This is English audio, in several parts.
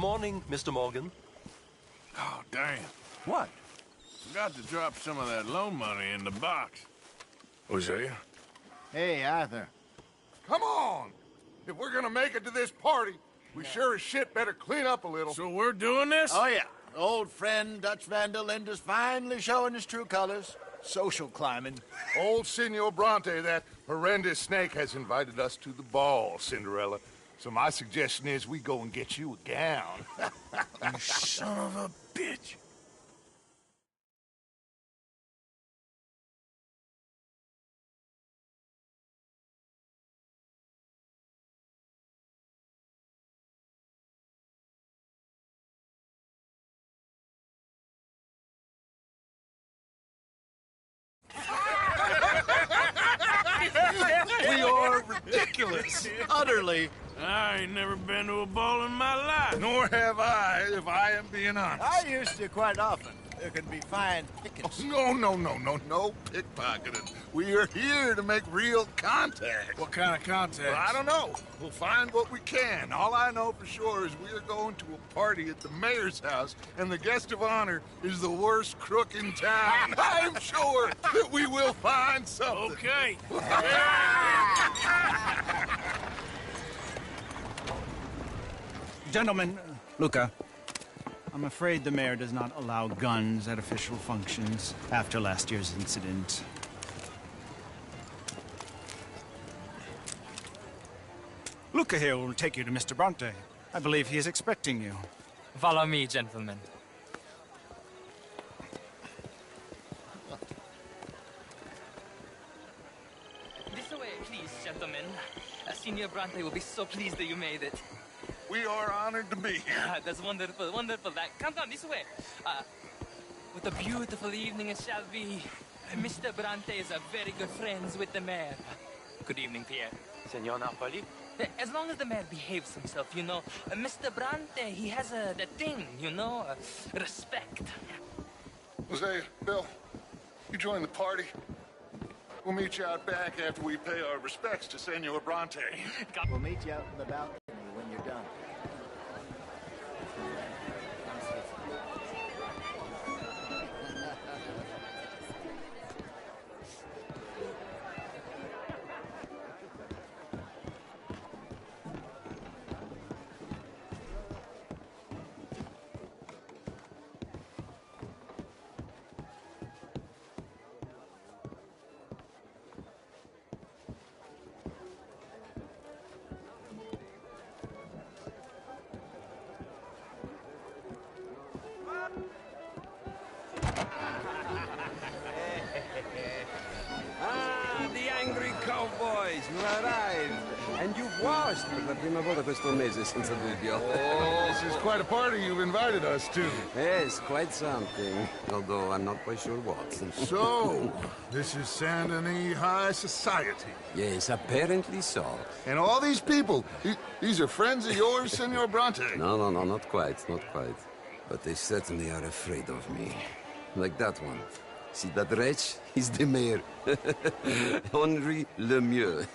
morning, Mr. Morgan. Oh, damn. What? Forgot to drop some of that loan money in the box. Hosea? Hey, Arthur. Come on! If we're gonna make it to this party, we sure as shit better clean up a little. So we're doing this? Oh, yeah. Old friend Dutch Van der Linde's finally showing his true colors. Social climbing. Old Senor Bronte, that horrendous snake, has invited us to the ball, Cinderella. So my suggestion is we go and get you a gown. You son of a bitch. We are ridiculous. Utterly. I ain't never been to a ball in my life. Nor have I, if I am being honest. I used to quite often. There can be fine pickings. No pickpocketing. We are here to make real contact. What kind of contact? Well, I don't know. We'll find what we can. All I know for sure is we are going to a party at the mayor's house, and the guest of honor is the worst crook in town. I'm sure that we will find something. Okay. Gentlemen, Luca, I'm afraid the mayor does not allow guns at official functions after last year's incident. Luca here will take you to Mr. Bronte. I believe he is expecting you. Follow me, gentlemen. This way, please, gentlemen. Senior Bronte will be so pleased that you made it. We are honored to be here. That's wonderful, wonderful. Come this way. What a beautiful evening it shall be. Mr. Bronte is very good friends with the mayor. Good evening, Pierre. Senor Napoli? As long as the mayor behaves himself, you know. Mr. Bronte, he has that thing, you know, respect. Jose, Bill, you join the party. We'll meet you out back after we pay our respects to Senor Bronte. We'll meet you out in the balcony when you're done. The angry cowboys, you arrived. And you've washed per la prima volta questo mese, senza dubbio. Oh, this is quite a party you've invited us to. Yes, quite something. Although I'm not quite sure what. So, this is Saint Denis High Society. Yes, apparently so. And all these people, these are friends of yours, Senor Bronte? No, not quite, not quite. But they certainly are afraid of me. Like that one. See that wretch? He's the mayor. Henri Lemieux.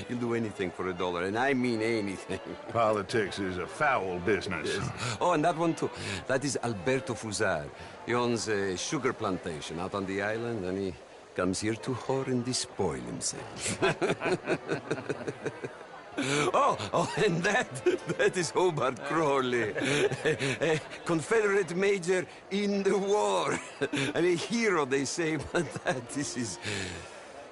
He'll do anything for $1, and I mean anything. Politics is a foul business. Yes. Oh, and that one too. That is Alberto Fusar. He owns a sugar plantation out on the island, and he comes here to whore and despoil himself. Oh, and that is Hobart Crawley, a Confederate major in the war, and a hero, they say, but that is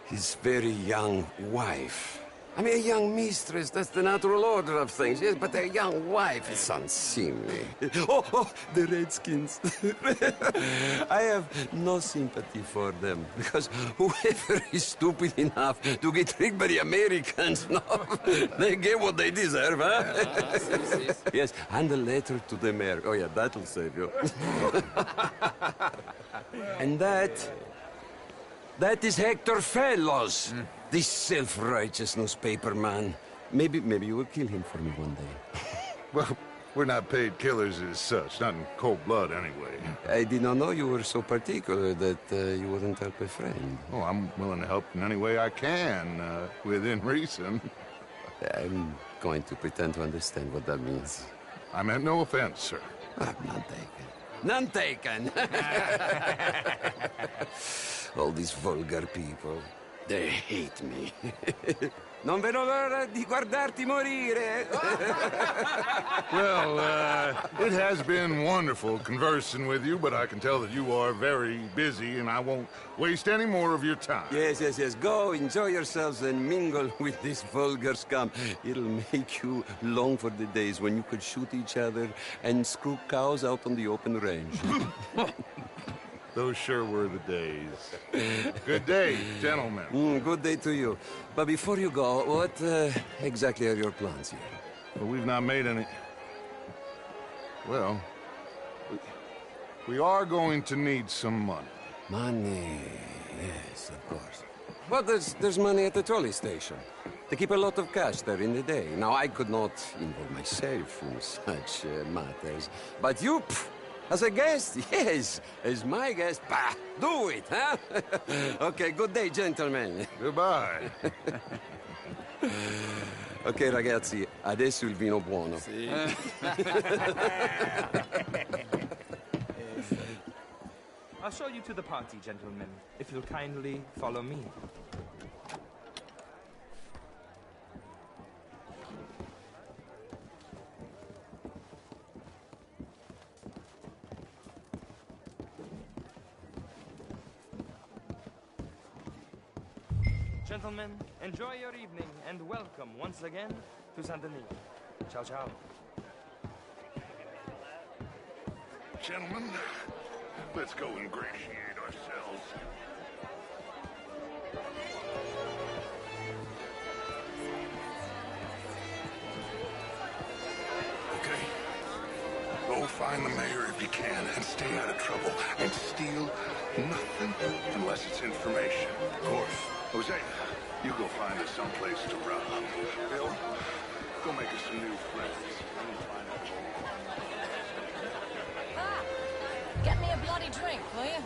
his very young wife. I mean, a young mistress, that's the natural order of things, yes, but a young wife is unseemly. Oh, the Redskins. I have no sympathy for them, because whoever is stupid enough to get tricked by the Americans, no, they get what they deserve, huh? Yes, and a letter to the mayor. Oh, yeah, that'll save you. And that is Hector Fellows. This self-righteous newspaper man. Maybe you will kill him for me one day. Well, we're not paid killers as such, not in cold blood anyway. I did not know you were so particular that you wouldn't help a friend. Oh, I'm willing to help in any way I can, within reason. I'm going to pretend to understand what that means. I meant no offense, sir. Ah, none taken. None taken. All these vulgar people. They hate me. Non vedo l'ora di guardarti morire. Well, it has been wonderful conversing with you, but I can tell that you are very busy, and I won't waste any more of your time. Yes. Go, enjoy yourselves, and mingle with this vulgar scum. It'll make you long for the days when you could shoot each other and screw cows out on the open range. Those sure were the days. Good day, gentlemen. Good day to you. But before you go, what exactly are your plans here? Well, we've not made any... Well, we are going to need some money. Money, yes, of course. But there's money at the trolley station. They keep a lot of cash there in the day. Now, I could not involve myself in such matters. But you, as a guest, yes. As my guest, bah, do it, huh? Okay, good day, gentlemen. Goodbye. Ok, ragazzi, adesso il vino buono. I'll show you to the party, gentlemen, if you'll kindly follow me. Gentlemen, enjoy your evening and welcome once again to Saint Denis. Ciao, ciao. Gentlemen, let's go ingratiate ourselves. Okay. Go find the mayor if you can and stay out of trouble. And steal nothing unless it's information. Of course. Jose, you go find us someplace to rob. Bill, go make us some new friends. Get me a bloody drink, will you?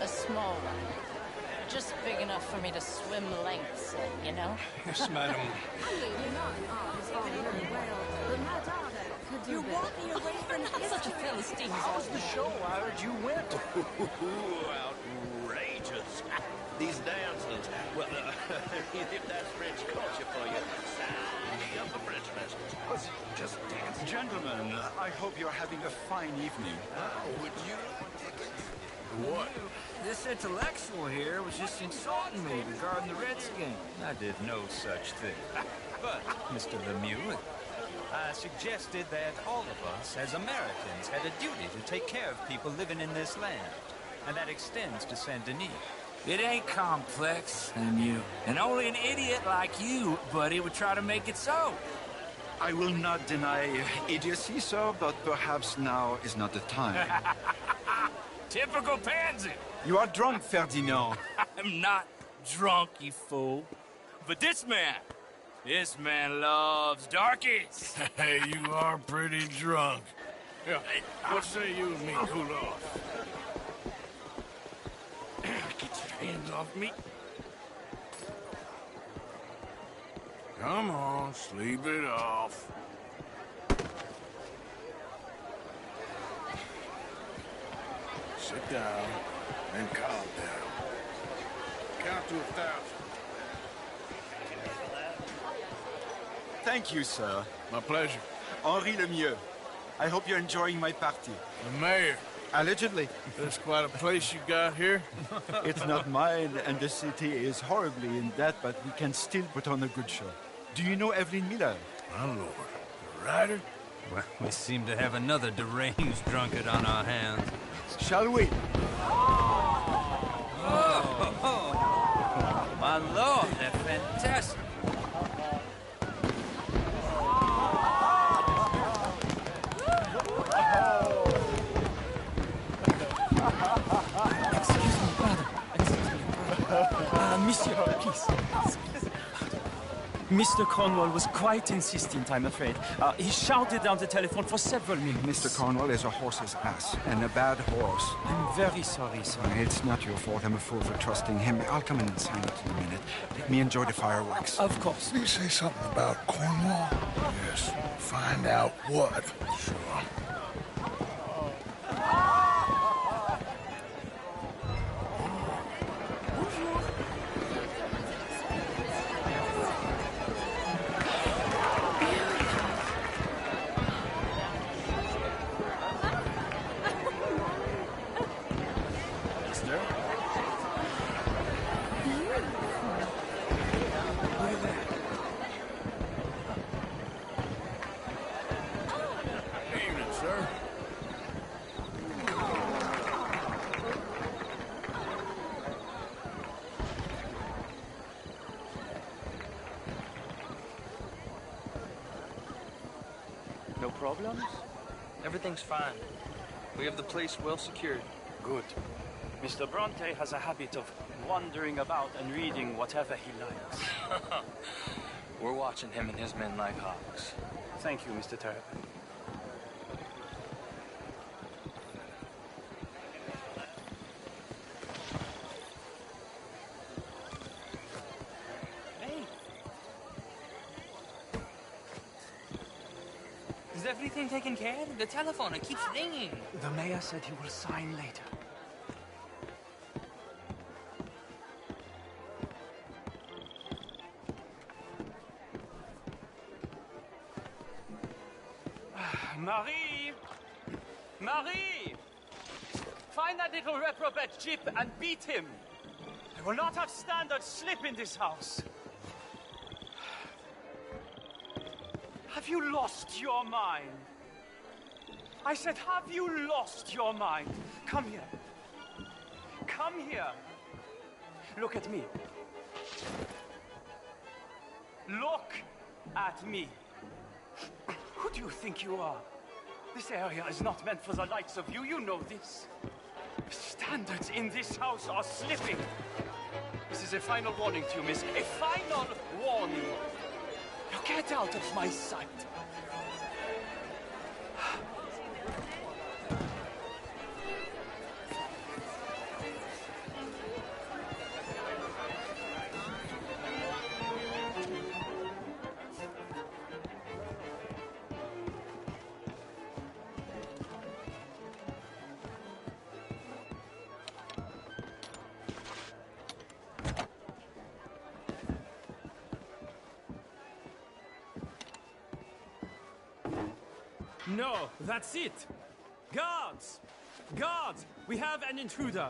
A small one. Just big enough for me to swim lengths in, you know? Yes, madam. You're walking away from such a Philistine. How's the show? I heard you went. Outrageous. These dances. Well, if that's French culture for you, sign up for French lessons. Let's just dance. Gentlemen, I hope you're having a fine evening. Would you? What? This intellectual here was just insulting me regarding the Redskin. I did no such thing. But, Mr. Lemieux, I suggested that all of us, as Americans, had a duty to take care of people living in this land. And that extends to Saint-Denis. It ain't complex, Lemieux. And only an idiot like you, buddy, would try to make it so. I will not deny idiocy, sir, but perhaps now is not the time. Typical pansy. You are drunk, Ferdinand. I'm not drunk, you fool. But this man loves darkies. Hey, you are pretty drunk. Yeah, what say you and me cool off? Get your hands off me. Come on, sleep it off. Sit down and calm down. Count to 1,000. Thank you, sir. My pleasure. Henri Lemieux. I hope you're enjoying my party. The mayor. Allegedly. That's quite a place you got here. It's not mine, and the city is horribly in debt, but we can still put on a good show. Do you know Evelyn Miller? My lord. The writer? Well, we seem to have another deranged drunkard on our hands. Shall we? Oh, my lord, they're fantastic. Excuse me, brother. Monsieur, please. Mr. Cornwall was quite insistent, I'm afraid. He shouted down the telephone for several minutes. Mr. Cornwall is a horse's ass, and a bad horse. I'm very sorry, sir. It's not your fault. I'm a fool for trusting him. I'll come in and sign it in a minute. Let me enjoy the fireworks. Of course. Did you say something about Cornwall? Yes. Find out what. Sure. No problems? Everything's fine. We have the place well secured. Good. Mr. Bronte has a habit of wandering about and reading whatever he likes. We're watching him and his men like hawks. Thank you, Mr. Turpin. Is everything taken care of? The telephone, it keeps ringing. The mayor said he will sign later. Marie! Marie! Find that little reprobate Jip and beat him. I will not have standard slip in this house. Have you lost your mind? I said, have you lost your mind? Come here. Come here. Look at me. Look at me. Who do you think you are? This area is not meant for the likes of you. You know this. Standards in this house are slipping. This is a final warning to you, miss. A final warning. Now get out of my sight. No, that's it! Guards! Guards! We have an intruder!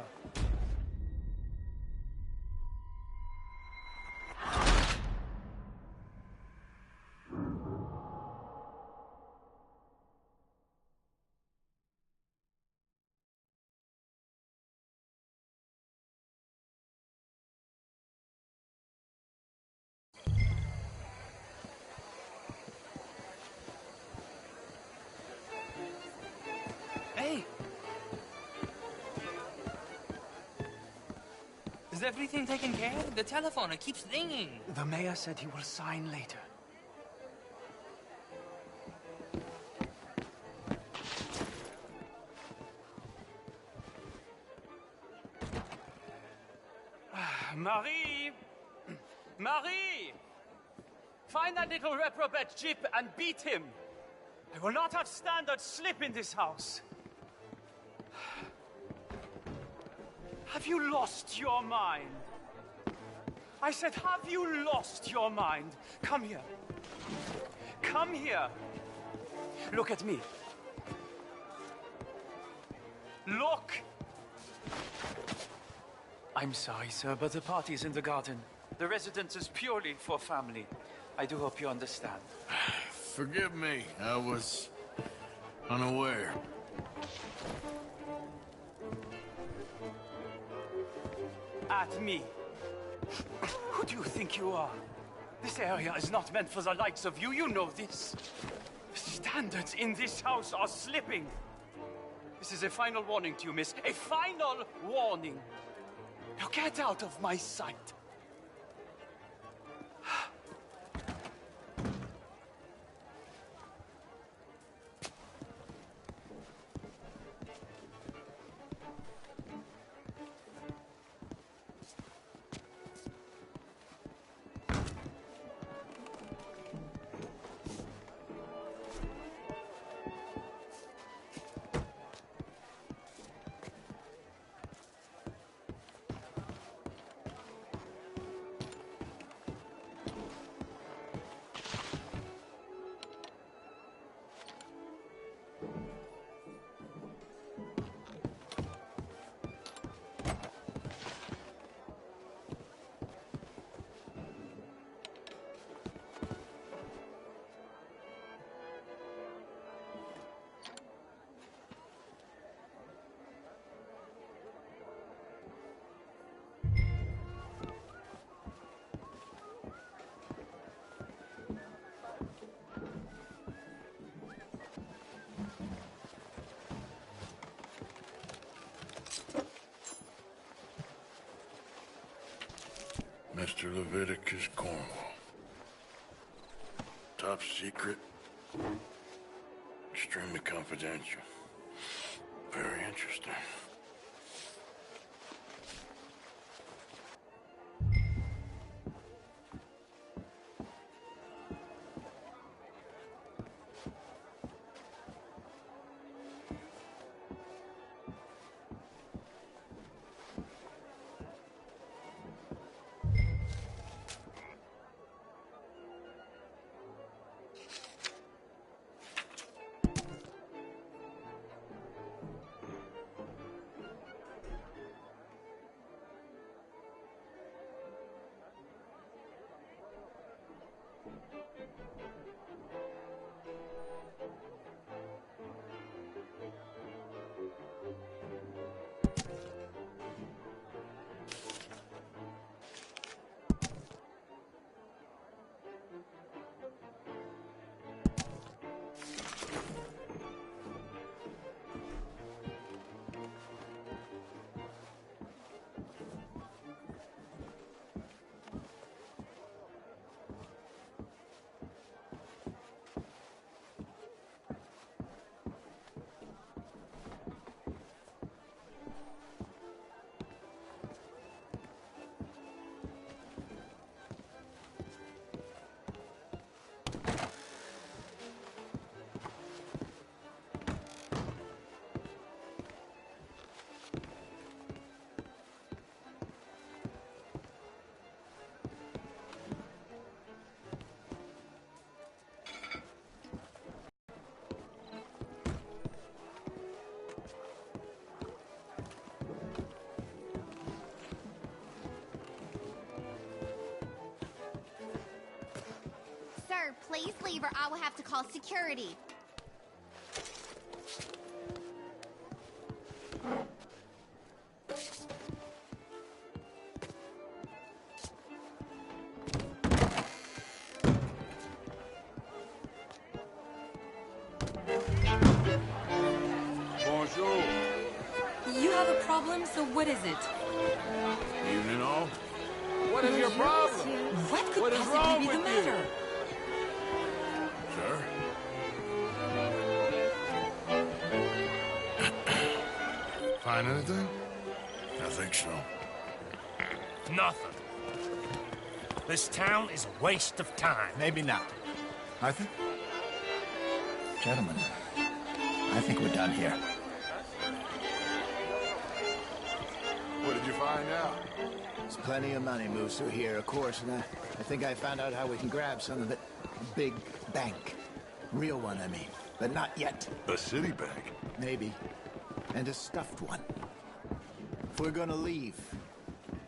Hey! Is everything taken care of? The telephone, it keeps ringing. The mayor said he will sign later. Marie! Marie! Find that little reprobate Jip and beat him. I will not have standard slip in this house. Have you lost your mind? I said, have you lost your mind? Come here. Come here. Look at me. Look. I'm sorry, sir, but the party's in the garden. The residence is purely for family. I do hope you understand. Forgive me. I was unaware. At me. Who do you think you are? This area is not meant for the likes of you. You know this. Standards in this house are slipping. This is a final warning to you, miss. A final warning. Now get out of my sight. Mr. Leviticus Cornwall. Top secret. Extremely confidential. Very interesting. Sir, please leave or I will have to call security. Bonjour. You have a problem, so what is it? Evening all. What is your problem? What could What is possibly wrong be the with matter? Sir? Find anything? I think so. Nothing. This town is a waste of time. Maybe not. Arthur? Gentlemen, I think we're done here. What did you find out? There's plenty of money moves through here, of course, and I think I found out how we can grab some of it. A big bank. Real one, I mean. But not yet. A city bank? Maybe. And a stuffed one. If we're gonna leave,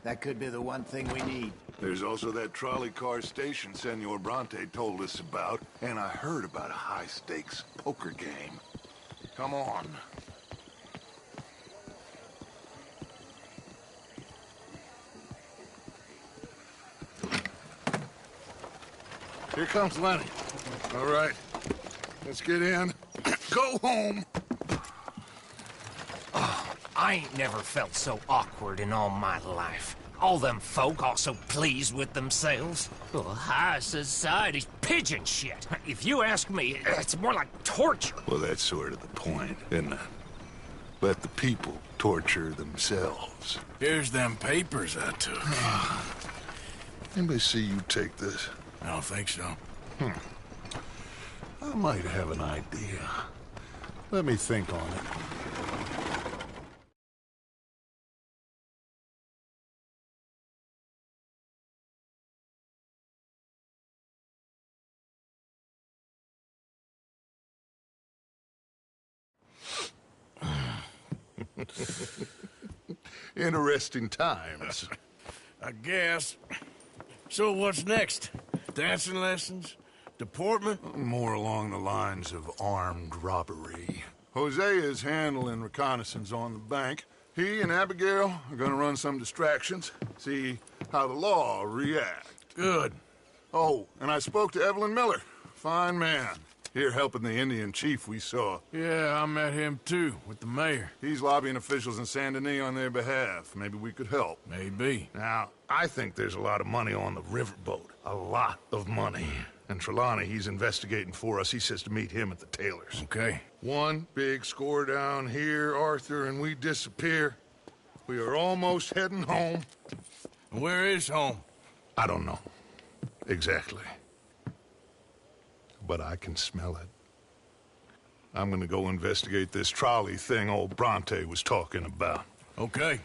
that could be the one thing we need. There's also that trolley car station Senor Bronte told us about, and I heard about a high-stakes poker game. Come on. Here comes Lenny. All right, let's get in. Go home. I ain't never felt so awkward in all my life. All them folk all so pleased with themselves. Oh, high society's pigeon shit. If you ask me, it's more like torture. Well, that's sort of the point, isn't it? Let the people torture themselves. Here's them papers I took. Anybody see you take this? I don't think so. I might have an idea. Let me think on it. Interesting times. I guess. So what's next? Dancing lessons? Deportment? More along the lines of armed robbery. Hosea is handling reconnaissance on the bank. He and Abigail are gonna run some distractions, see how the law react. Good. Oh, and I spoke to Evelyn Miller. Fine man. Here helping the Indian chief we saw. Yeah, I met him too, with the mayor. He's lobbying officials in Saint Denis on their behalf. Maybe we could help. Maybe. Now, I think there's a lot of money on the riverboat. A lot of money. And Trelawney, he's investigating for us. He says to meet him at the Taylor's. Okay. One big score down here, Arthur, and we disappear. We are almost heading home. Where is home? I don't know. Exactly. But I can smell it. I'm gonna go investigate this trolley thing old Bronte was talking about. Okay.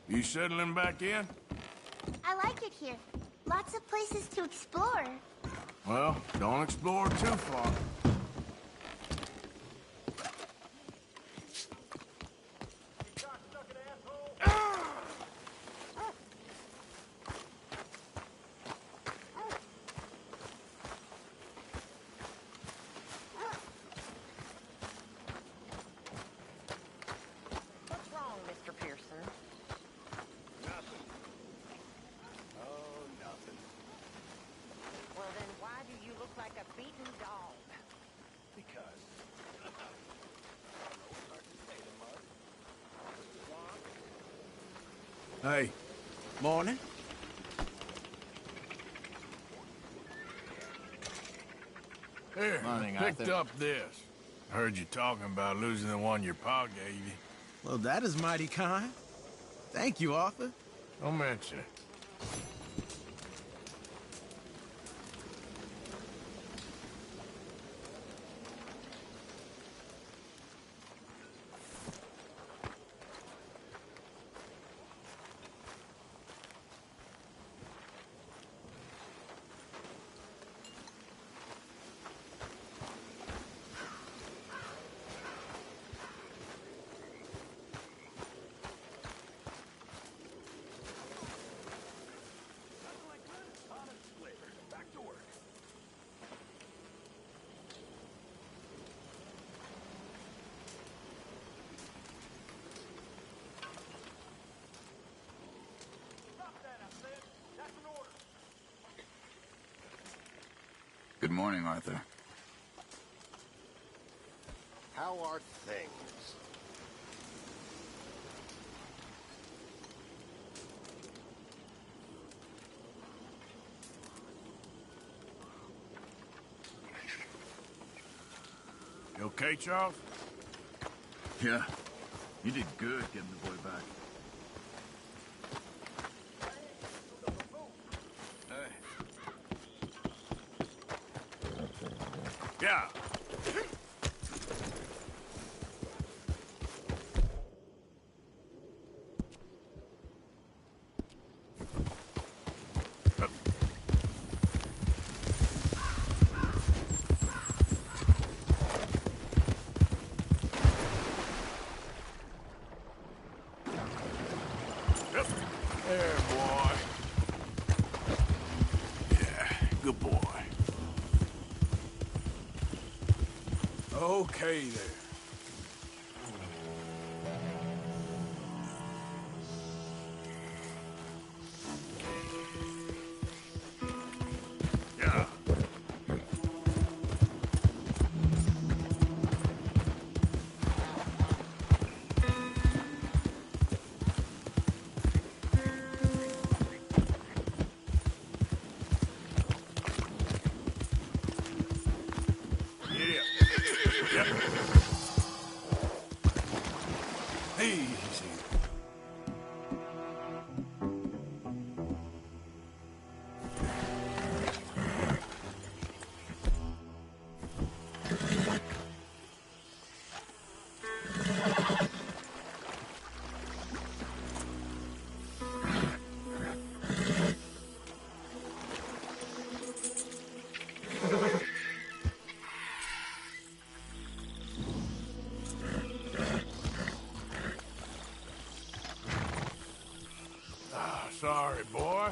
You settling back in? I like it here. Lots of places to explore. Well, don't explore too far. What's wrong, Mr. Pearson? Nothing. Oh, nothing. Well, then why do you look like a beaten dog? Because. Hey, morning. Here, Morning, picked Arthur. up this. Heard you talking about losing the one your pa gave you. Well, that is mighty kind. Thank you, Arthur. Don't mention it. Good morning, Arthur. How are things? You okay, Charles? Yeah, you did good getting the boy back. Yeah. Yep. There, boy. Yeah, good boy. Okay there. Yeah. Easy. Sorry, boy.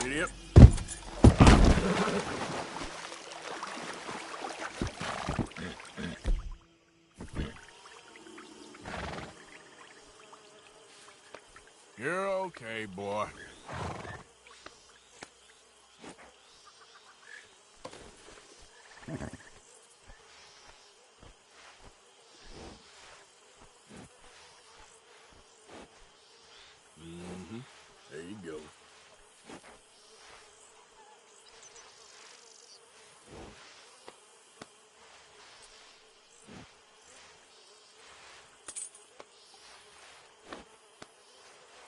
Idiot. You're okay, boy. There you go.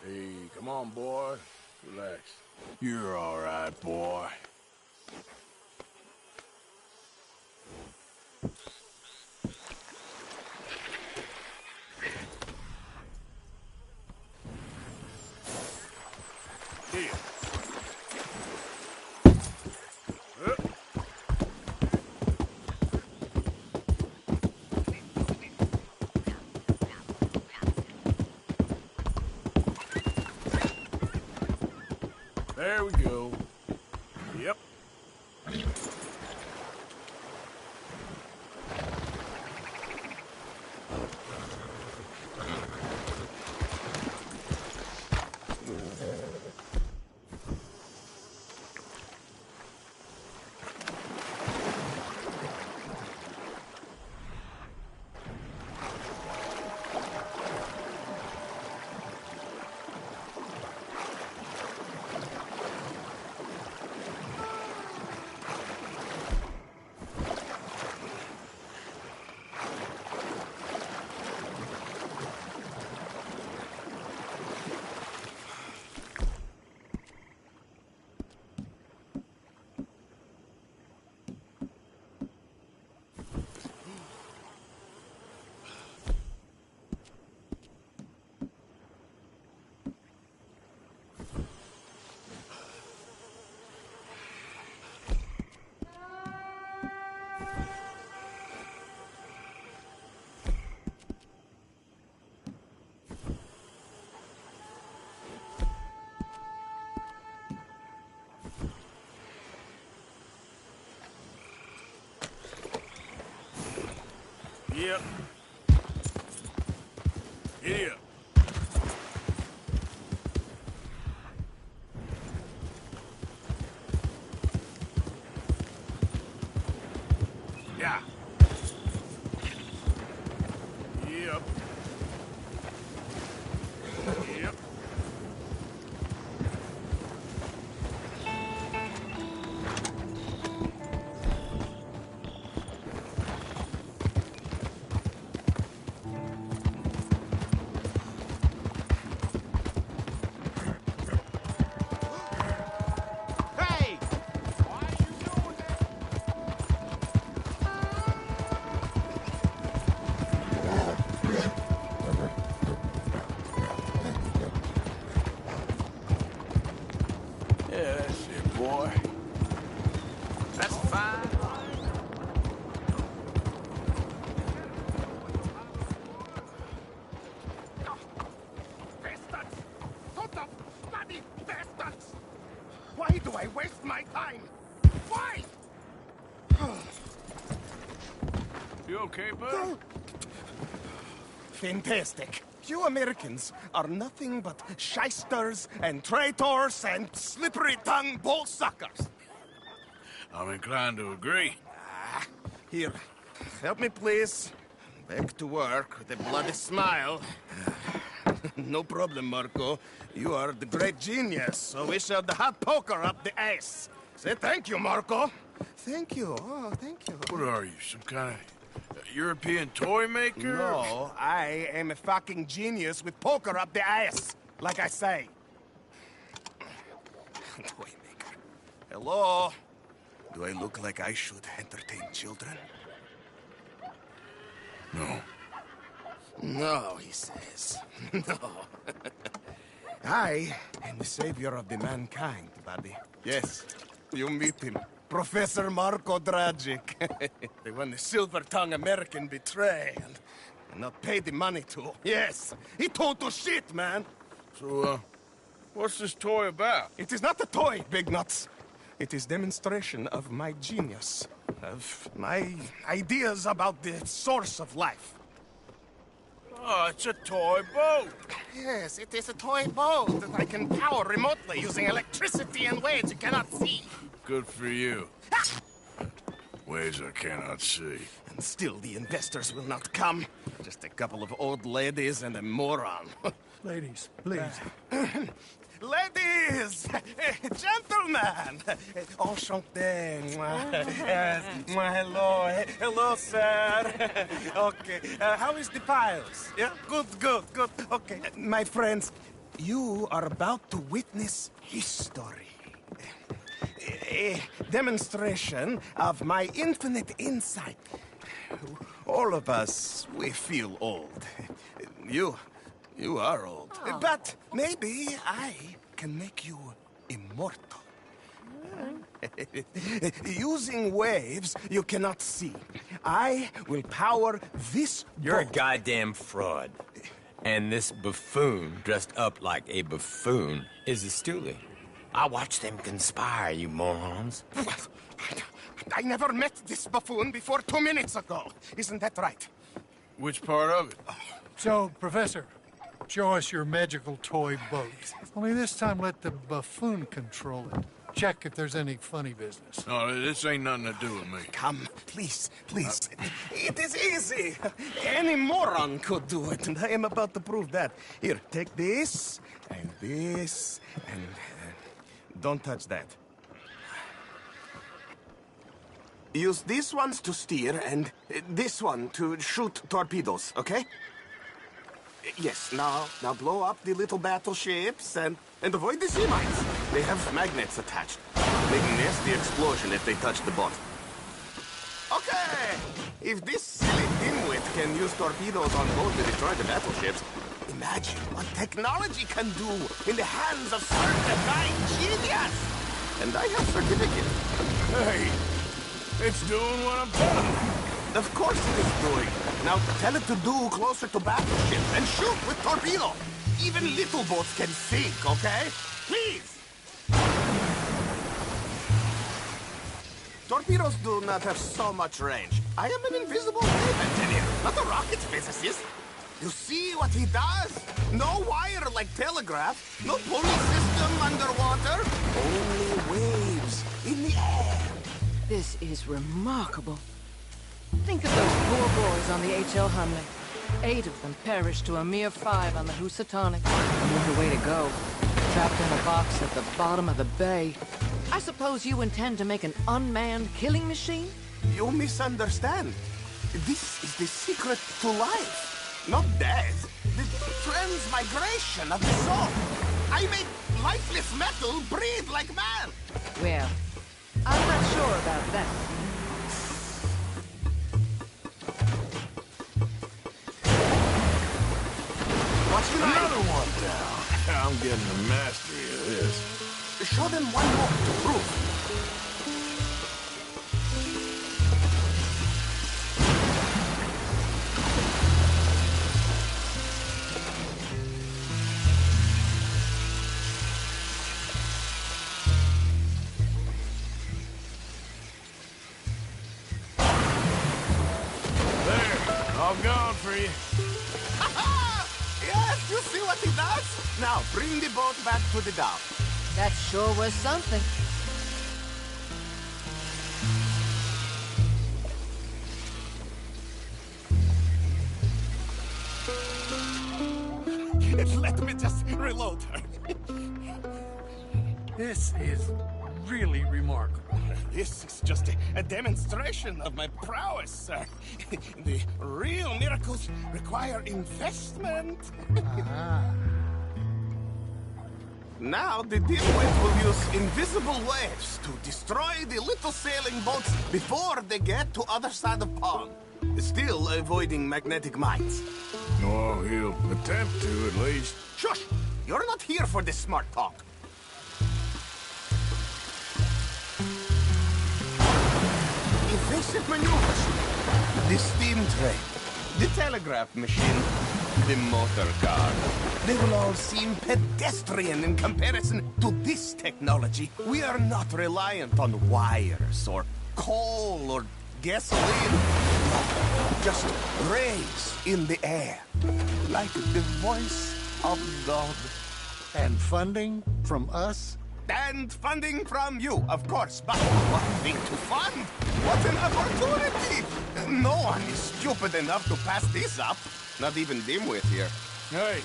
Hey, come on, boy. Relax. You're all right, boy. Here. There we go. Yep. Yep. Here. Yeah. Yep. Yep. Hey! Why are you doing Yeah, that's it, boy. That's fine. Bastards! Total bloody bastards! Why do I waste my time? Why? You okay, bud? Fantastic. You Americans are nothing but shysters and traitors and slippery-tongued bull-suckers. I'm inclined to agree. Here, help me, please. Back to work with a bloody smile. No problem, Marco. You are the great genius, so we shall the hot poker up the ass. Say thank you, Marco. Thank you. Oh, thank you. What are you, some kind of European toy maker? No, I am a fucking genius with poker up the ass, like I say. Toy maker. Hello? Do I look like I should entertain children? No. No, he says. No. I am the savior of the mankind, buddy. Yes, you meet him. Professor Marco Dragic. The one the silver-tongued American betray and not pay the money to. Yes, he total shit, man. So, what's this toy about? It is not a toy, Big Nuts. It is demonstration of my genius, of my ideas about the source of life. Oh, it's a toy boat. Yes, it is a toy boat that I can power remotely using electricity in ways you cannot see. Good for you. Ways I cannot see. And still the investors will not come. Just a couple of old ladies and a moron. Ladies, please. Ladies! Gentlemen! Enchanté. Hello. Hello, sir. Okay. How is the piles? Yeah? Good. Okay. My friends, you are about to witness history. A demonstration of my infinite insight. All of us, we feel old. You are old. Oh. But maybe I can make you immortal. Using waves you cannot see. I will power this You're a boat. goddamn fraud. And this buffoon, dressed up like a buffoon, is a stoolie. I watched them conspire, you morons. I never met this buffoon before 2 minutes ago. Isn't that right? Which part of it? So, Professor, show us your magical toy boat. Only this time let the buffoon control it. Check if there's any funny business. No, this ain't nothing to do with me. Come, please. It is easy. Any moron could do it, and I am about to prove that. Here, take this, and don't touch that. Use these ones to steer, and this one to shoot torpedoes, okay? Yes, now blow up the little battleships, and avoid the sea mines. They have magnets attached. Make a nasty explosion if they touch the boat. Okay! If this silly dimwit can use torpedoes on board to destroy the battleships, imagine what technology can do in the hands of certified genius! And I have certificate. Hey, it's doing what I'm telling. Of course it is doing. Now tell it to do closer to battleships and shoot with torpedo. Even little boats can sink, okay? Please! Torpedoes do not have so much range. I am an invisible wave engineer, not a rocket physicist. You see what he does? No wire like telegraph, no pulley system underwater, only waves in the air. This is remarkable. Think of those poor boys on the H.L. Hunley. 8 of them perished to a mere 5 on the Housatonic. What a way to go. Trapped in a box at the bottom of the bay. I suppose you intend to make an unmanned killing machine? You misunderstand. This is the secret to life, not death. The transmigration of the soul. I make lifeless metal breathe like man. Well, I'm not sure about that. Another one down. I'm getting the mastery of this. Show them one more to prove. There, all gone for you. Yeah! Now, bring the boat back to the dock. That sure was something. Let me just reload her. This is really remarkable. This is just a demonstration of my prowess, sir. The real miracles require investment. Now the dimwit will use invisible waves to destroy the little sailing boats before they get to other side of pond. Still avoiding magnetic mines. Oh, he'll attempt to, at least. Shush! You're not here for this smart talk. Evasive maneuvers. The steam train. The telegraph machine. The motor car. They will all seem pedestrian in comparison to this technology. We are not reliant on wires or coal or gasoline. Just rays in the air. Like the voice of God. And funding from us? And funding from you, of course. But what thing to fund? What an opportunity! No one is stupid enough to pass this up. Not even Dimwit here. Hey,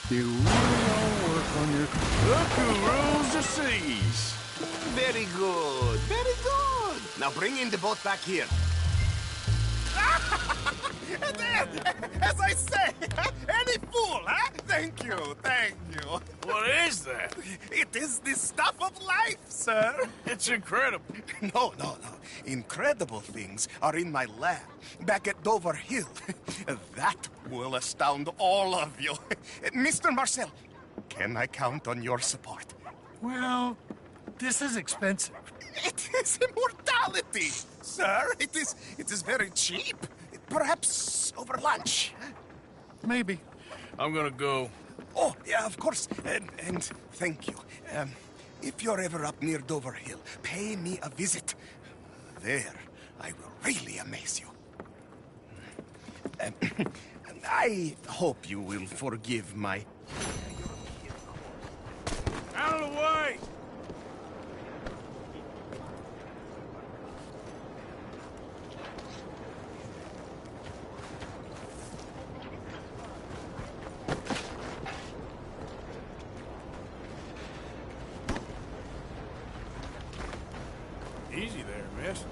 You really all work on your... look who rules the seas. Very good, very good. Now bring in the boat back here. There, as I say, any fool, huh? Thank you, thank you. What is that? It is the stuff of life, sir. It's incredible. No. Incredible things are in my lab, back at Dover Hill. That will astound all of you. Mr. Marcel, can I count on your support? Well, this is expensive. It is immortality, sir. It is very cheap. Perhaps over lunch. Maybe. I'm gonna go. Oh, yeah, of course. And thank you. If you're ever up near Dover Hill, pay me a visit. There, I will really amaze you. I hope you will forgive my... Out of the way! Easy there, miss.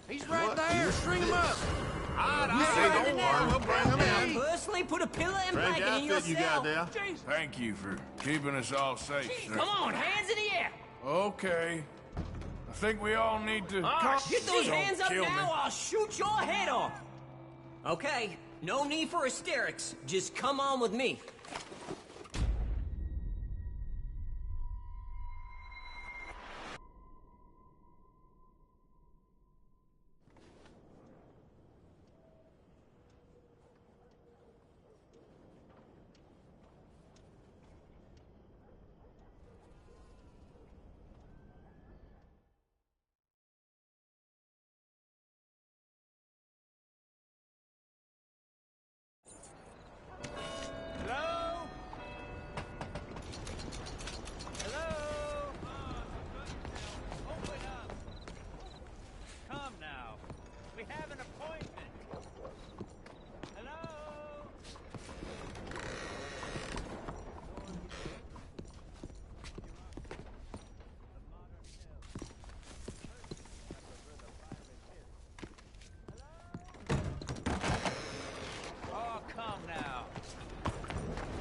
He's right there. String him up. We'll bring him in. Personally, put a pillow and Strange blanket in outfit you got yourself. there. Thank you for keeping us all safe, sir. Come on, hands in the air. Okay. I think we all need to... Get those Don't hands up kill me. now, I'll shoot your head off. Okay, no need for hysterics. Just come on with me.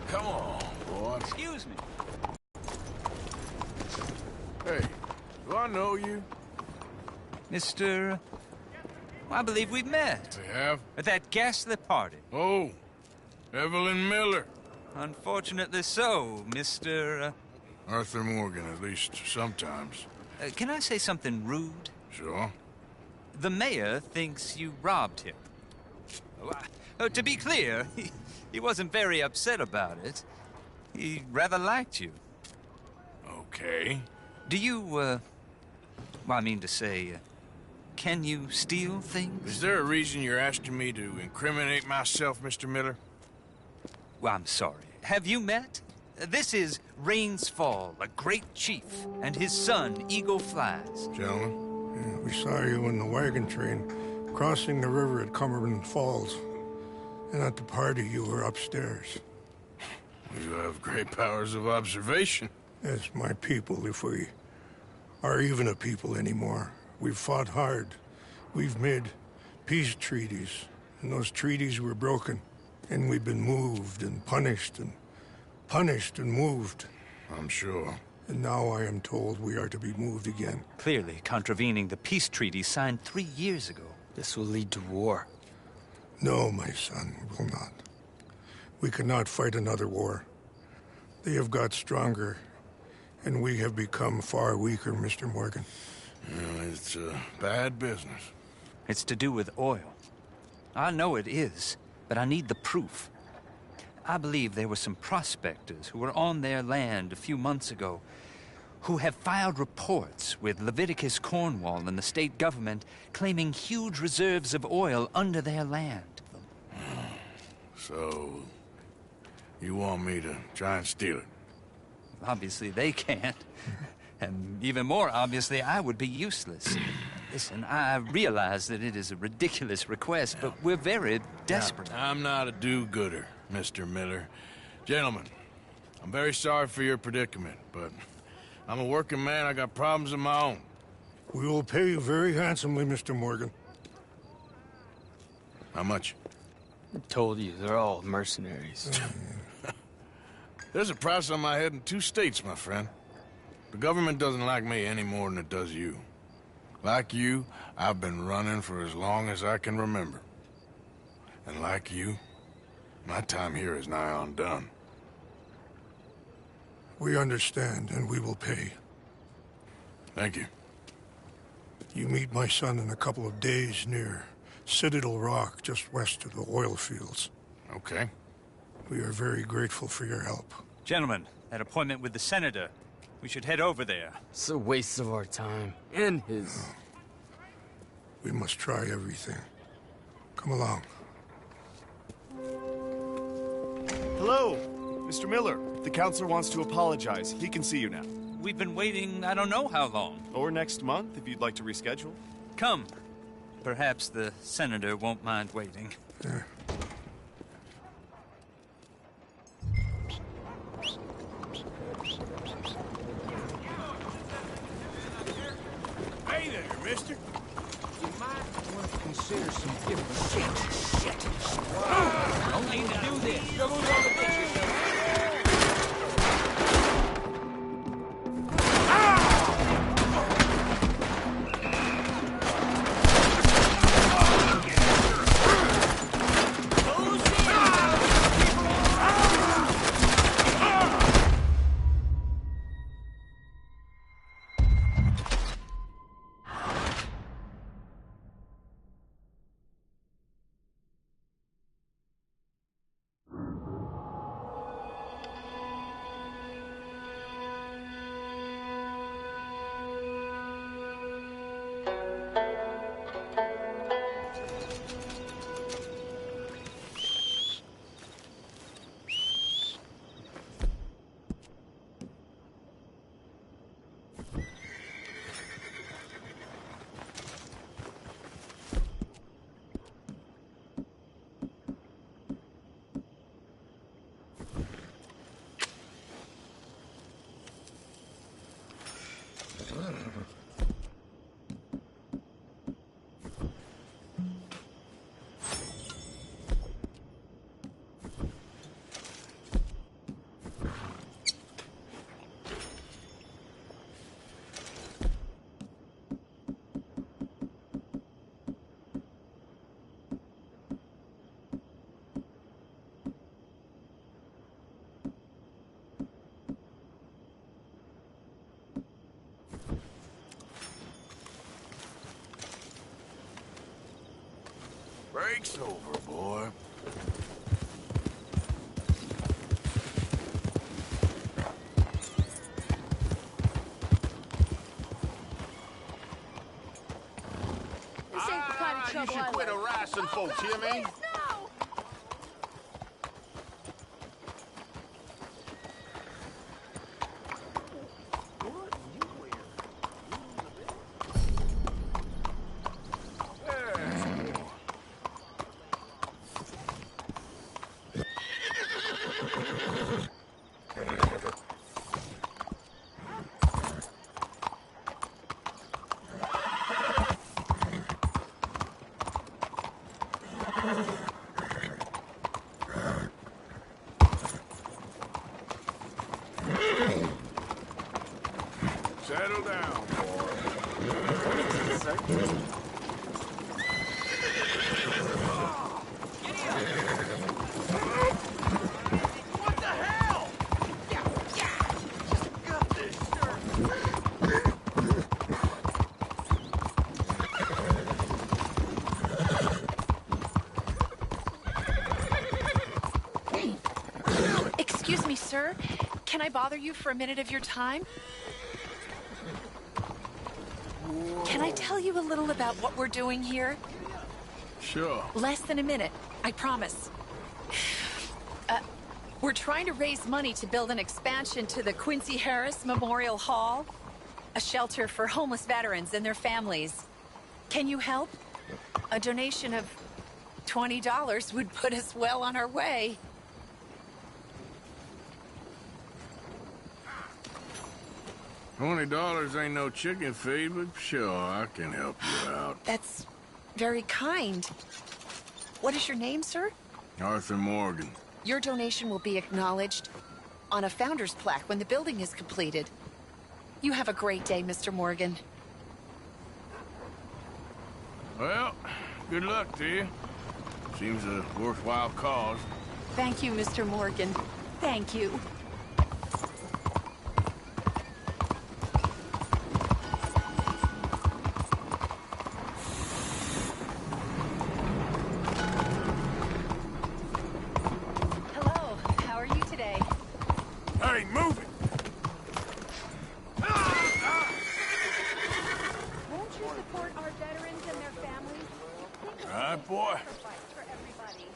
Come on, boy. Excuse me. Hey, do I know you? Mr. I believe we've met. We have? At that ghastly party. Oh, Evelyn Miller. Unfortunately so, Mr. Arthur Morgan, at least sometimes. Can I say something rude? Sure. The mayor thinks you robbed him. To be clear, he wasn't very upset about it. He rather liked you. Okay. Do you, well, I mean to say, can you steal things? Is there a reason you're asking me to incriminate myself, Mr. Miller? Well, I'm sorry. Have you met? This is Rains Fall, a great chief, and his son, Eagle Flies. Gentlemen? Yeah, we saw you in the wagon train crossing the river at Cumberland Falls. And at the party, you were upstairs. You have great powers of observation. Yes, my people, if we are even a people anymore. We've fought hard. We've made peace treaties, and those treaties were broken. And we've been moved and punished and moved. I'm sure. And now I am told we are to be moved again. Clearly contravening the peace treaty signed 3 years ago. This will lead to war. No, my son, it will not. We cannot fight another war. They have got stronger, and we have become far weaker, Mr. Morgan. It's bad business. It's to do with oil. I know it is, but I need the proof. I believe there were some prospectors who were on their land a few months ago who have filed reports with Leviticus Cornwall and the state government claiming huge reserves of oil under their land. So, you want me to try and steal it? Obviously they can't. And even more obviously, I would be useless. Listen, I realize that it is a ridiculous request, but we're very desperate. Now, I'm not a do-gooder, Mr. Miller. Gentlemen, I'm very sorry for your predicament, but I'm a working man. I got problems of my own. We will pay you very handsomely, Mr. Morgan. How much? I told you, they're all mercenaries. There's a price on my head in 2 states, my friend. The government doesn't like me any more than it does you. Like you, I've been running for as long as I can remember. And like you, my time here is nigh on done. We understand, and we will pay. Thank you. You meet my son in a couple of days near Citadel Rock, just west of the oil fields. Okay. We are very grateful for your help. Gentlemen, that appointment with the senator. We should head over there. It's a waste of our time. And his. We must try everything. Come along. Hello, Mr. Miller. The counselor wants to apologize. He can see you now. We've been waiting I don't know how long. Or next month, if you'd like to reschedule. Come. Perhaps the senator won't mind waiting. Yeah. Hey there, mister. You might want to consider some different shit. Don't need to do this. You're moving on the dishes. break's over, boy. This ain't the kind of You trouble should I quit like. harassing folks, hear me? No! Settle down, boy. What the hell? Got this, Excuse me, sir. Can I bother you for a minute of your time? Can I tell you a little about what we're doing here? Sure. Less than a minute, I promise. We're trying to raise money to build an expansion to the Quincy Harris Memorial Hall, a shelter for homeless veterans and their families. Can you help? A donation of $20 would put us well on our way. $20 ain't no chicken feed, but sure, I can help you out. That's very kind. What is your name, sir? Arthur Morgan. Your donation will be acknowledged on a founder's plaque when the building is completed. You have a great day, Mr. Morgan. Well, good luck to you. Seems a worthwhile cause. Thank you, Mr. Morgan. Thank you. Hello, how are you today? Hey, move it! Won't you support our veterans and their families? All right, boy. For everybody.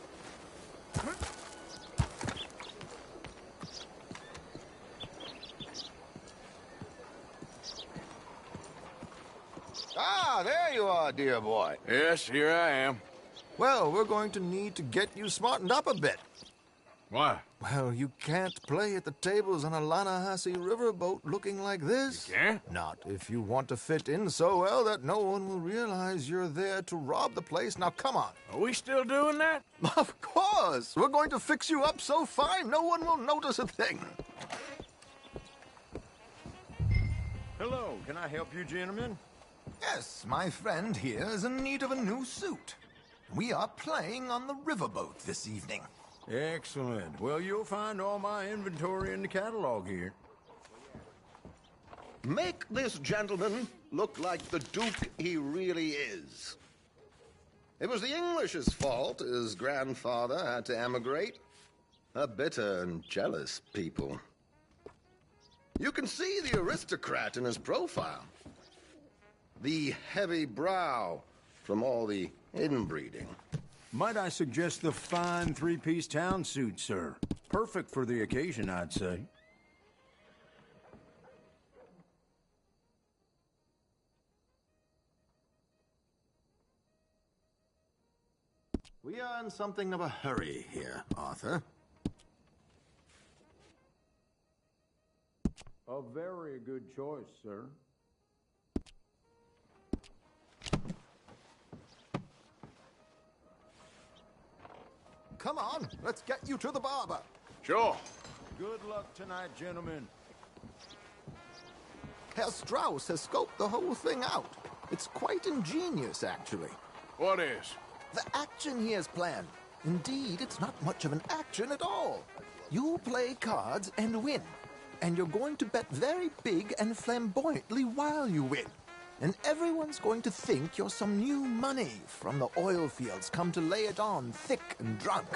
Ah, there you are, dear boy. Yes, here I am. Well, we're going to need to get you smartened up a bit. Why? Well, you can't play at the tables on a Lannahechee riverboat looking like this. You can't? Not if you want to fit in so well that no one will realize you're there to rob the place. Now, come on. Are we still doing that? Of course. We're going to fix you up so fine no one will notice a thing. Hello, can I help you, gentlemen? Yes, my friend here is in need of a new suit. We are playing on the riverboat this evening. Excellent. Well, you'll find all my inventory in the catalog here. Make this gentleman look like the Duke he really is. It was the English's fault his grandfather had to emigrate. A bitter and jealous people. You can see the aristocrat in his profile. The heavy brow from all the inbreeding. Might I suggest the fine three-piece town suit, sir? Perfect for the occasion, I'd say. We are in something of a hurry here, Arthur. A very good choice, sir. Come on, let's get you to the barber. Sure. Good luck tonight, gentlemen. Herr Strauss has scoped the whole thing out. It's quite ingenious, actually. What is? The action he has planned. Indeed, it's not much of an action at all. You play cards and win. And you're going to bet very big and flamboyantly while you win. and everyone's going to think you're some new money from the oil fields come to lay it on thick and drunk.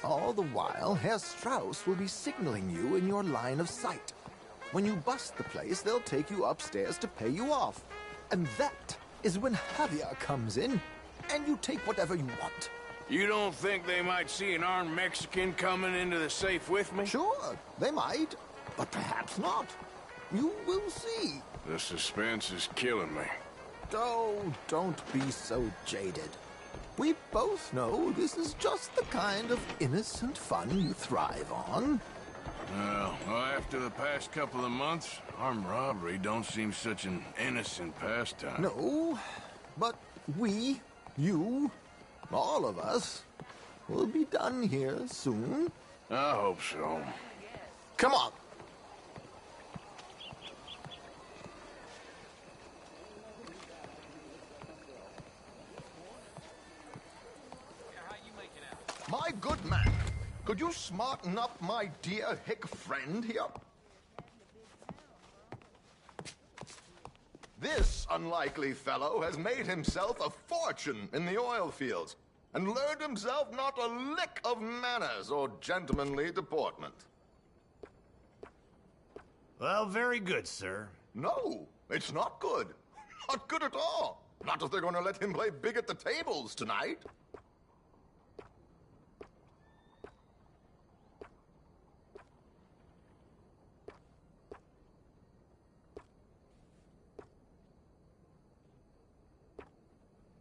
All the while, Herr Strauss will be signaling you in your line of sight. When you bust the place, they'll take you upstairs to pay you off. And that is when Javier comes in, and you take whatever you want. You don't think they might see an armed Mexican coming into the safe with me? Sure, they might, but perhaps not. You will see. The suspense is killing me. Oh, don't be so jaded. We both know this is just the kind of innocent fun you thrive on. Well, after the past couple of months, armed robbery don't seem such an innocent pastime. No, but we, you, all of us, will be done here soon. I hope so. Come on. My good man, could you smarten up my dear hick friend here? This unlikely fellow has made himself a fortune in the oil fields and learned himself not a lick of manners or gentlemanly deportment. Well, very good, sir. No, it's not good. Not good at all. Not if they're going to let him play big at the tables tonight.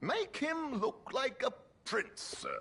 Make him look like a prince, sir.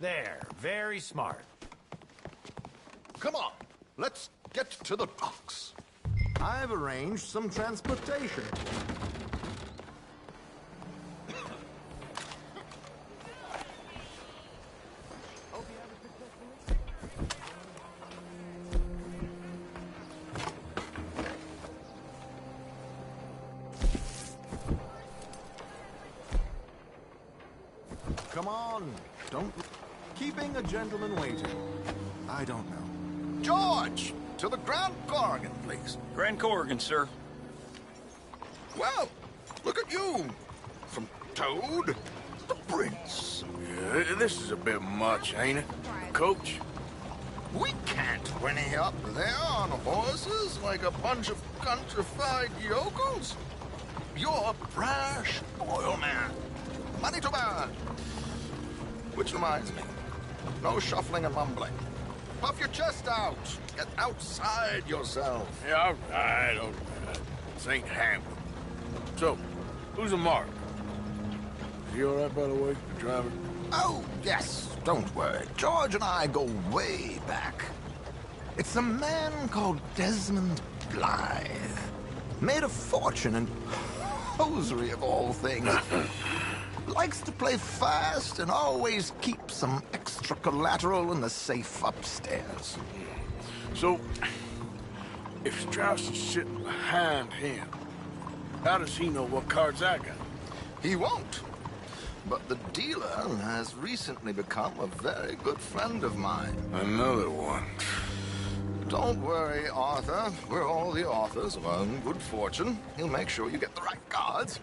There, very smart. Come on, let's get to the docks. I've arranged some transportation. Come on, don't... Keeping a gentleman waiting. I don't know. George, to the Grand Corrigan, please. Grand Corrigan, sir. Well, look at you. From Toad to Prince. Yeah, this is a bit much, ain't it? Coach? We can't whinny up there on horses like a bunch of countrified yokels. You're a brash oil man. Money to burn. Which reminds me, no shuffling and mumbling. Puff your chest out. Get outside yourself. Yeah, all right. This ain't Hamlet. So, who's the mark? Is he all right, by the way, the driver? Oh, yes. Don't worry. George and I go way back. It's a man called Desmond Blythe. Made a fortune in hosiery of all things. Likes to play fast and always keep some extra collateral in the safe upstairs. So, if Strauss is sitting behind him, how does he know what cards I got? He won't. But the dealer has recently become a very good friend of mine. Another one. Don't worry, Arthur. We're all the authors of our own good fortune. He'll make sure you get the right cards.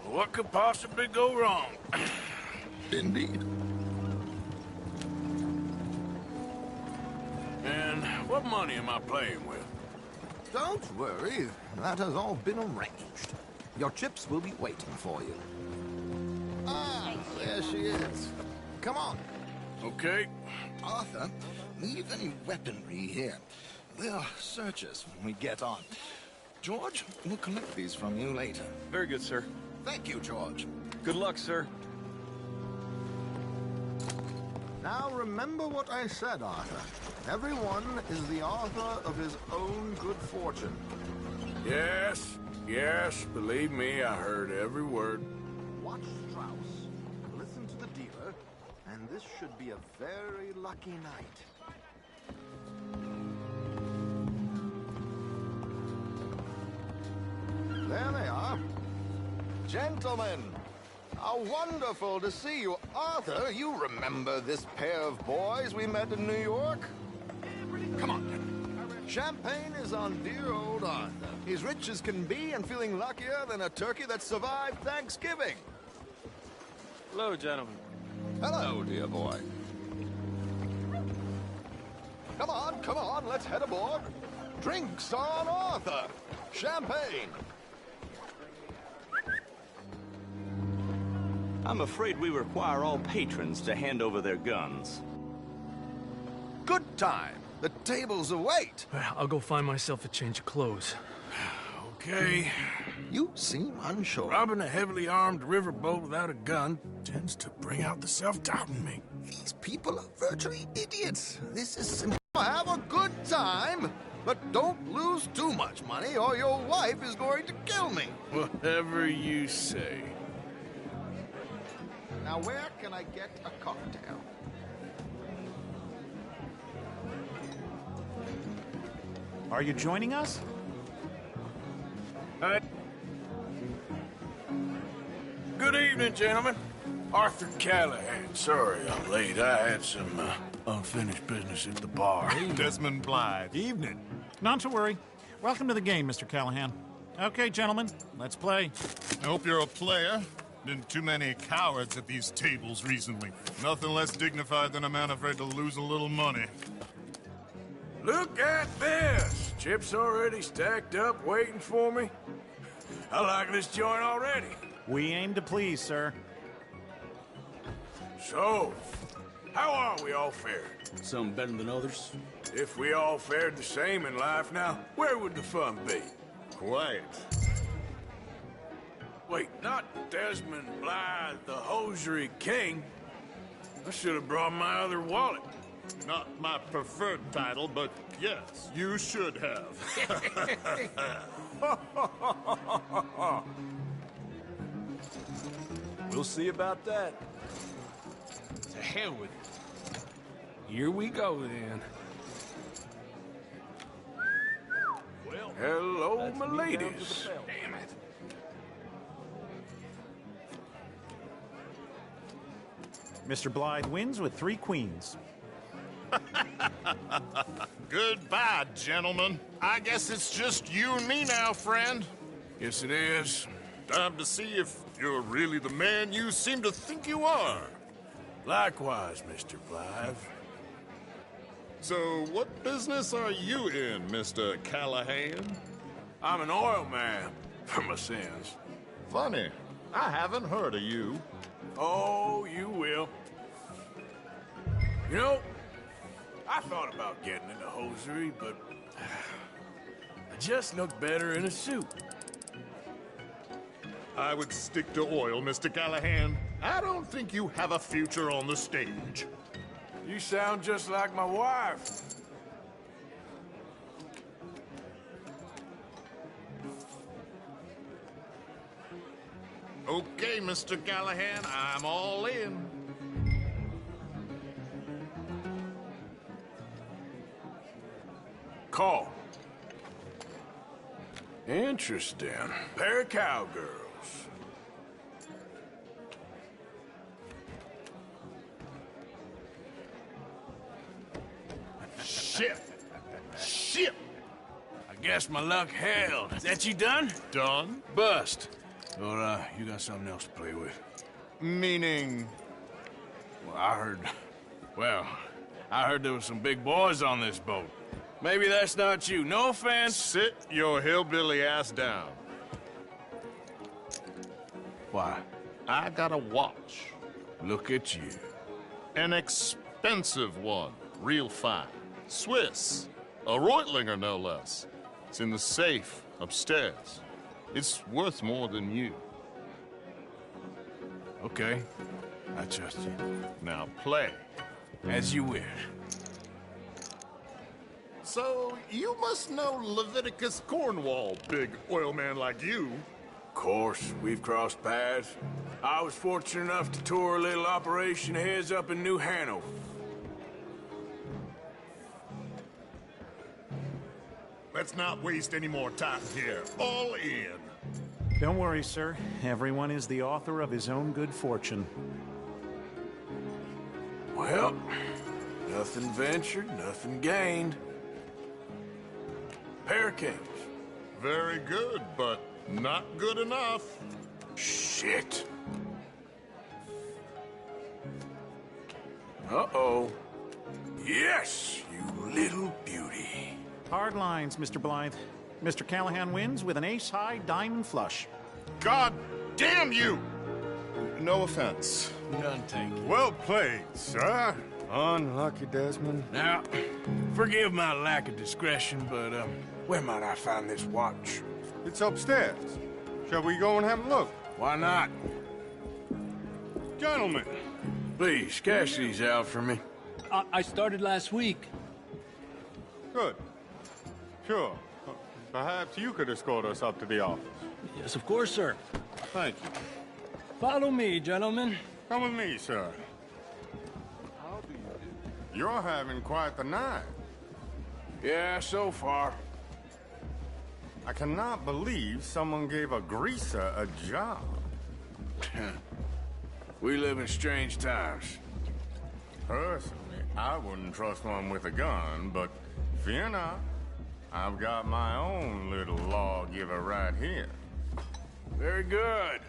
What could possibly go wrong? Indeed. And what money am I playing with? Don't worry. That has all been arranged. Your chips will be waiting for you. Ah, there she is. Come on. Okay. Arthur, leave any weaponry here. They'll search us when we get on. George, we'll collect these from you later. Very good, sir. Thank you, George. Good luck, sir. Now remember what I said, Arthur. Everyone is the author of his own good fortune. Yes, believe me, I heard every word. Watch Strauss, listen to the dealer, and this should be a very lucky night. There they are. Gentlemen, how wonderful to see you. Arthur, you remember this pair of boys we met in New York? Come on. Champagne is on dear old Arthur. He's rich as can be and feeling luckier than a turkey that survived Thanksgiving. Hello, gentlemen. Hello, dear boy. Come on, let's head aboard. Drinks on Arthur. Champagne. I'm afraid we require all patrons to hand over their guns. Good time. The tables await. I'll go find myself a change of clothes. Okay. You seem unsure. Robbing a heavily armed riverboat without a gun tends to bring out the self-doubt in me. These people are virtually idiots. This is simple. Have a good time, but don't lose too much money or your wife is going to kill me. Whatever you say. Now, where can I get a cocktail? Are you joining us? Good evening, gentlemen. Arthur Callahan. Sorry I'm late. I had some unfinished business at the bar. Desmond Blythe. Evening. Not to worry. Welcome to the game, Mr. Callahan. Okay, gentlemen, let's play. I hope you're a player. Been too many cowards at these tables recently. Nothing less dignified than a man afraid to lose a little money. Look at this! Chips already stacked up, waiting for me. I like this joint already. We aim to please, sir. So, how are we all fared? Some better than others. If we all fared the same in life now, where would the fun be? Quiet. Wait, not Desmond Blythe, the hosiery king. I should have brought my other wallet. Not my preferred title, but yes, you should have. We'll see about that. To hell with it. Here we go, then. Well, hello, my ladies. Damn it. Mr. Blythe wins with 3 queens. Goodbye, gentlemen. I guess it's just you and me now, friend. Yes, it is. Time to see if you're really the man you seem to think you are. Likewise, Mr. Blythe. So, what business are you in, Mr. Callahan? I'm an oil man, for my sins. Funny. I haven't heard of you. Oh, you will. You know, I thought about getting into hosiery, but I just look better in a suit. I would stick to oil, Mr. Callahan. I don't think you have a future on the stage. You sound just like my wife. Okay, Mr. Callahan, I'm all in. Call. Interesting. Pair of cowgirls. Shit! Shit! I guess my luck held. Is that you done? Done? Bust. Or, you got something else to play with? Meaning? Well, I heard there was some big boys on this boat. Maybe that's not you. No offense. Sit your hillbilly ass down. Why? I got a watch. Look at you. An expensive one. Real fine. Swiss. A Reutlinger, no less. It's in the safe upstairs. It's worth more than you. Okay. I trust you. Now play. As you wish. So, you must know Leviticus Cornwall, big oil man like you. Of course, we've crossed paths. I was fortunate enough to tour a little operation of his up in New Hanover. Let's not waste any more time here. All in. Don't worry, sir. Everyone is the author of his own good fortune. Well, nothing ventured, nothing gained. Pair of kings. Very good, but not good enough. Shit. Uh-oh. Yes, you little beauty. Hard lines, Mr. Blythe. Mr. Callahan wins with an ace-high diamond flush. God damn you! No offense. None taken. Well played, sir. Unlucky Desmond. Now, forgive my lack of discretion, but, where might I find this watch? It's upstairs. Shall we go and have a look? Why not? Gentlemen. Please, cash these out for me. I started last week. Good. Sure. Perhaps you could escort us up to the office. Yes, of course, sir. Thank you. Follow me, gentlemen. Come with me, sir. How do you do? You're having quite the night. Yeah, so far. I cannot believe someone gave a greaser a job. We live in strange times. Personally, I wouldn't trust one with a gun, but fear not. I've got my own little lawgiver right here. Very good.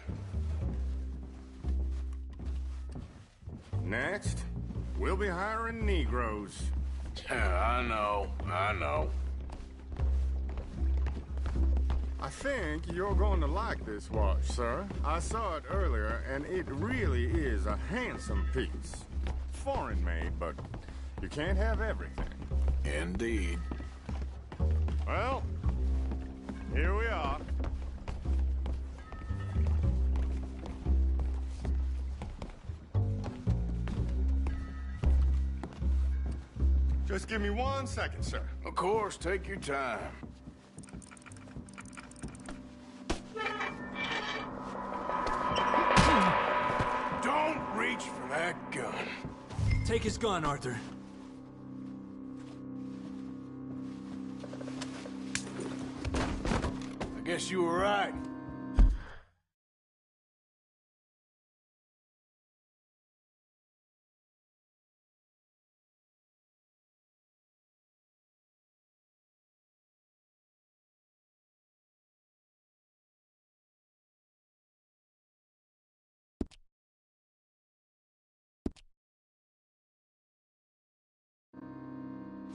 Next, we'll be hiring Negroes. I know. I think you're going to like this watch, sir. I saw it earlier, and it really is a handsome piece. Foreign made, but you can't have everything. Indeed. Well, here we are. Just give me 1 second, sir. Of course, take your time. Don't reach for that gun. Take his gun, Arthur. I guess you were right.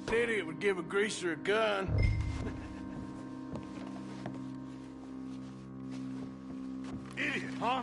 An idiot would give a greaser a gun. Idiot, huh?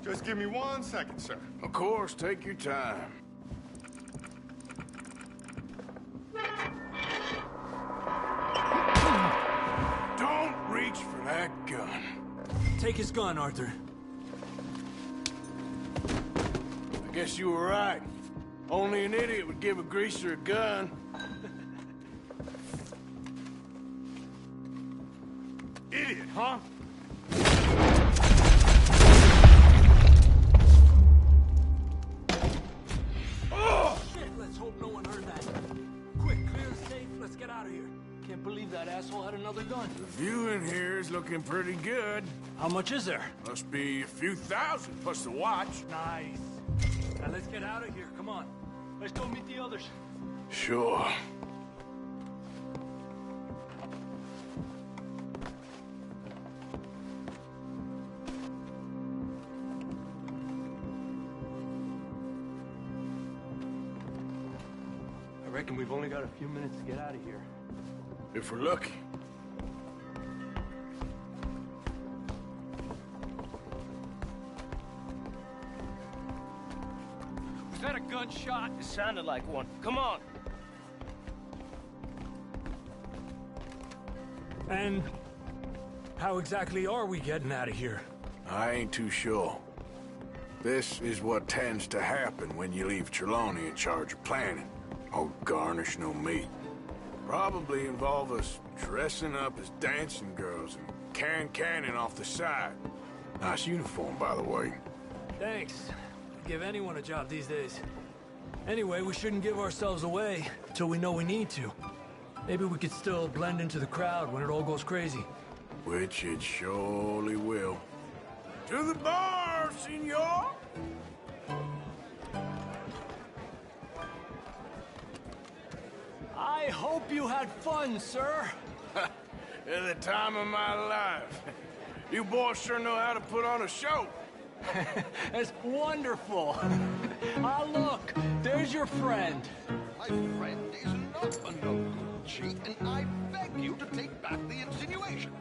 Just give me 1 second, sir. Of course, take your time. Don't reach for that gun. Take his gun, Arthur. I guess you were right. Only an idiot would give a greaser a gun. Idiot, huh? Shit, let's hope no one heard that. Quick, clear the safe, let's get out of here. Can't believe that asshole had another gun. The view in here is looking pretty good. How much is there? Must be a few thousand, plus the watch. Nice. Now let's get out of here, come on. Let's go meet the others. Sure. I reckon we've only got a few minutes to get out of here. If we're lucky. Was that a gunshot? It sounded like one. Come on. And how exactly are we getting out of here? I ain't too sure. This is what tends to happen when you leave Trelawney in charge of planning. Oh, garnish no meat. Probably involve us dressing up as dancing girls and carrying cannon off the side. Nice uniform, by the way. Thanks. I'd give anyone a job these days. Anyway, we shouldn't give ourselves away till we know we need to. Maybe we could still blend into the crowd when it all goes crazy. Which it surely will. To the bar, senor! I hope you had fun, sir. At the time of my life. You boys sure know how to put on a show. That's wonderful. Ah, look, there's your friend. My friend is not a no good cheat, and I beg you to take back the insinuation.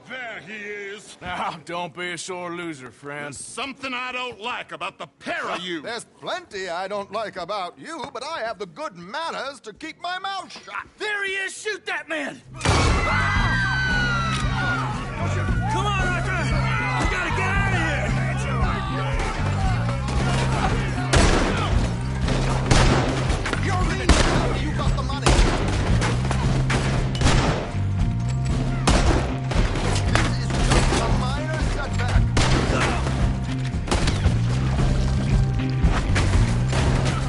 There he is. Now, don't be a sore loser, friend. There's something I don't like about the pair of you. There's plenty I don't like about you, but I have the good manners to keep my mouth shut. There he is! Shoot that man! Come on, Arthur! We gotta get out of here! You're leaving now. You got the money. This is just a minor setback.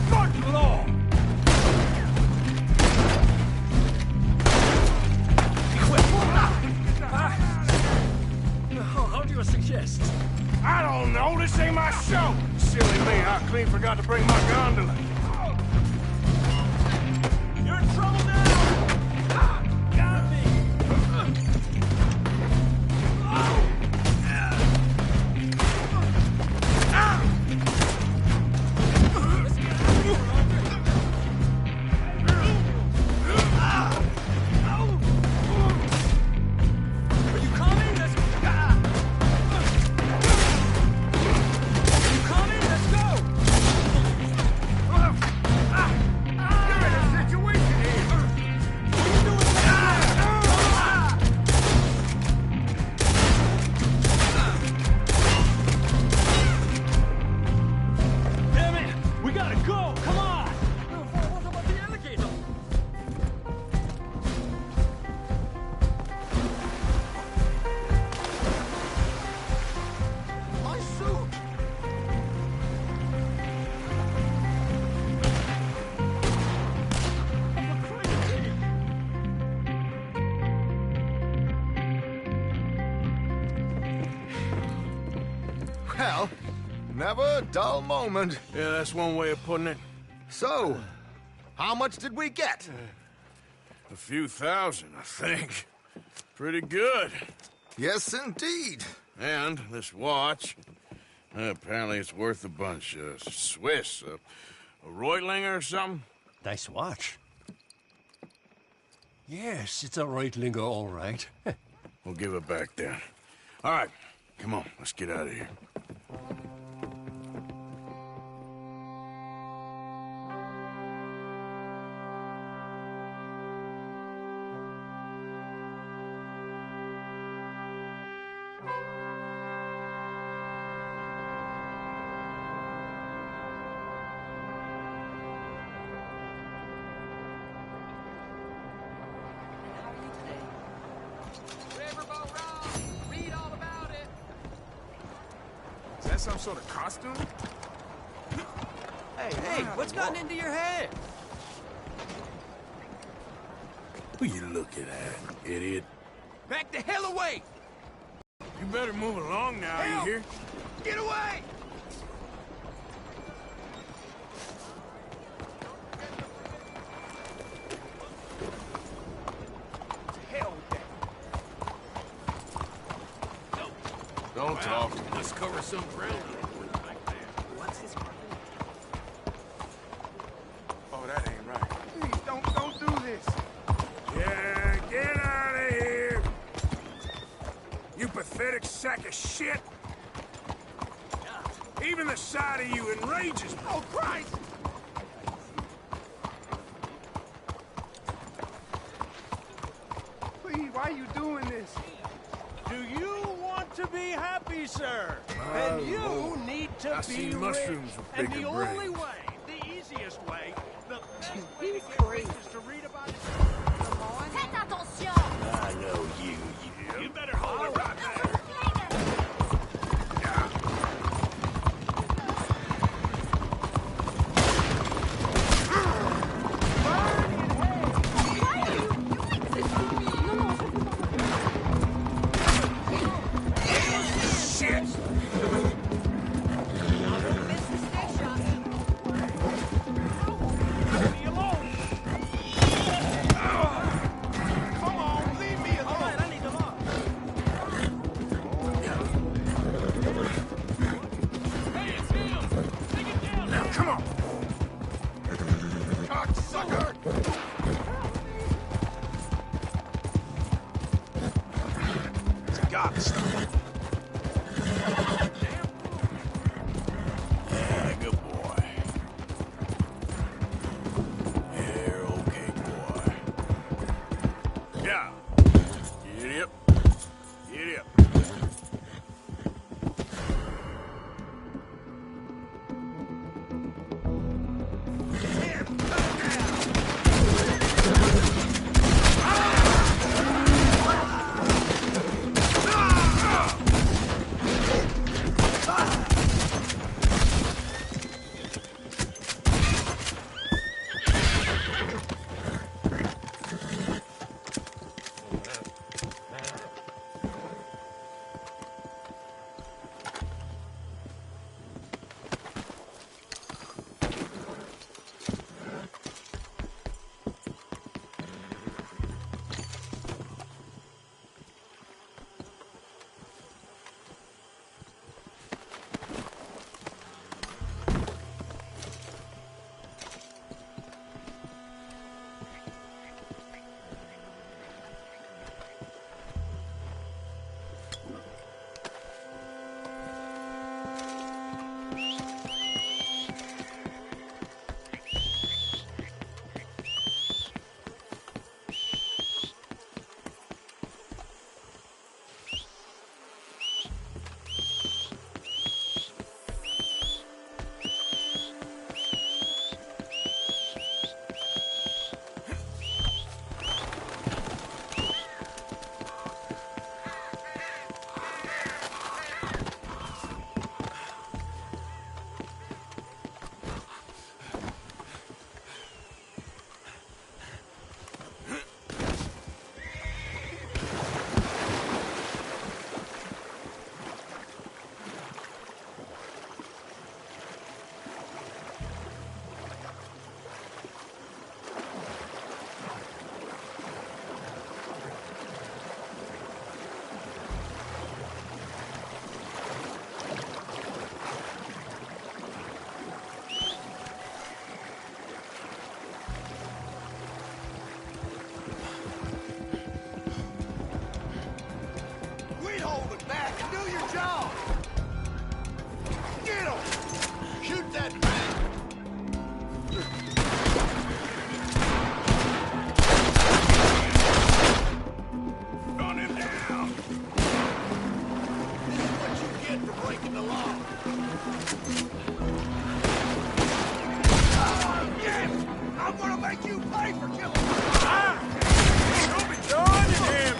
Good Lord! How do you suggest? I don't know. This ain't my show. Silly me. I clean forgot to bring my gondola. You're in trouble now! Got me! Are you coming? Let's go! You coming? Let's go! You're in a situation here. What are you doing Damn it! We gotta go! Come on! What about the alligator? My suit. Never a dull moment. Yeah, that's one way of putting it. So, how much did we get? A few thousand, I think. Pretty good. Yes, indeed. And this watch, apparently it's worth a bunch. Swiss, a Reutlinger or something? Nice watch. Yes, it's a Reutlinger, all right. We'll give it back then. All right, come on, let's get out of here. Is that some sort of costume? Hey, what's gotten into your head? Who you looking at, idiot? Back the hell away! You better move along now, Help! you hear? Get away! Hell with that. Don't talk. Let's cover some ground. What's his problem? Oh, that ain't right. Please, don't do this. Yeah, get out of here! You pathetic sack of shit! Even the sight of you enrages me! Oh, Christ! Please, why are you doing this? Do you want to be happy, sir? Then you need to I be see rich. mushrooms with And bigger the only brains. way, the easiest way, the best way to get rich is to read about it. Faites attention! I know you. You better hold it right there. Yeah, good boy. You're okay, boy. Yeah. Get up. Get up. make you pay for killing me! Don't be done, you damn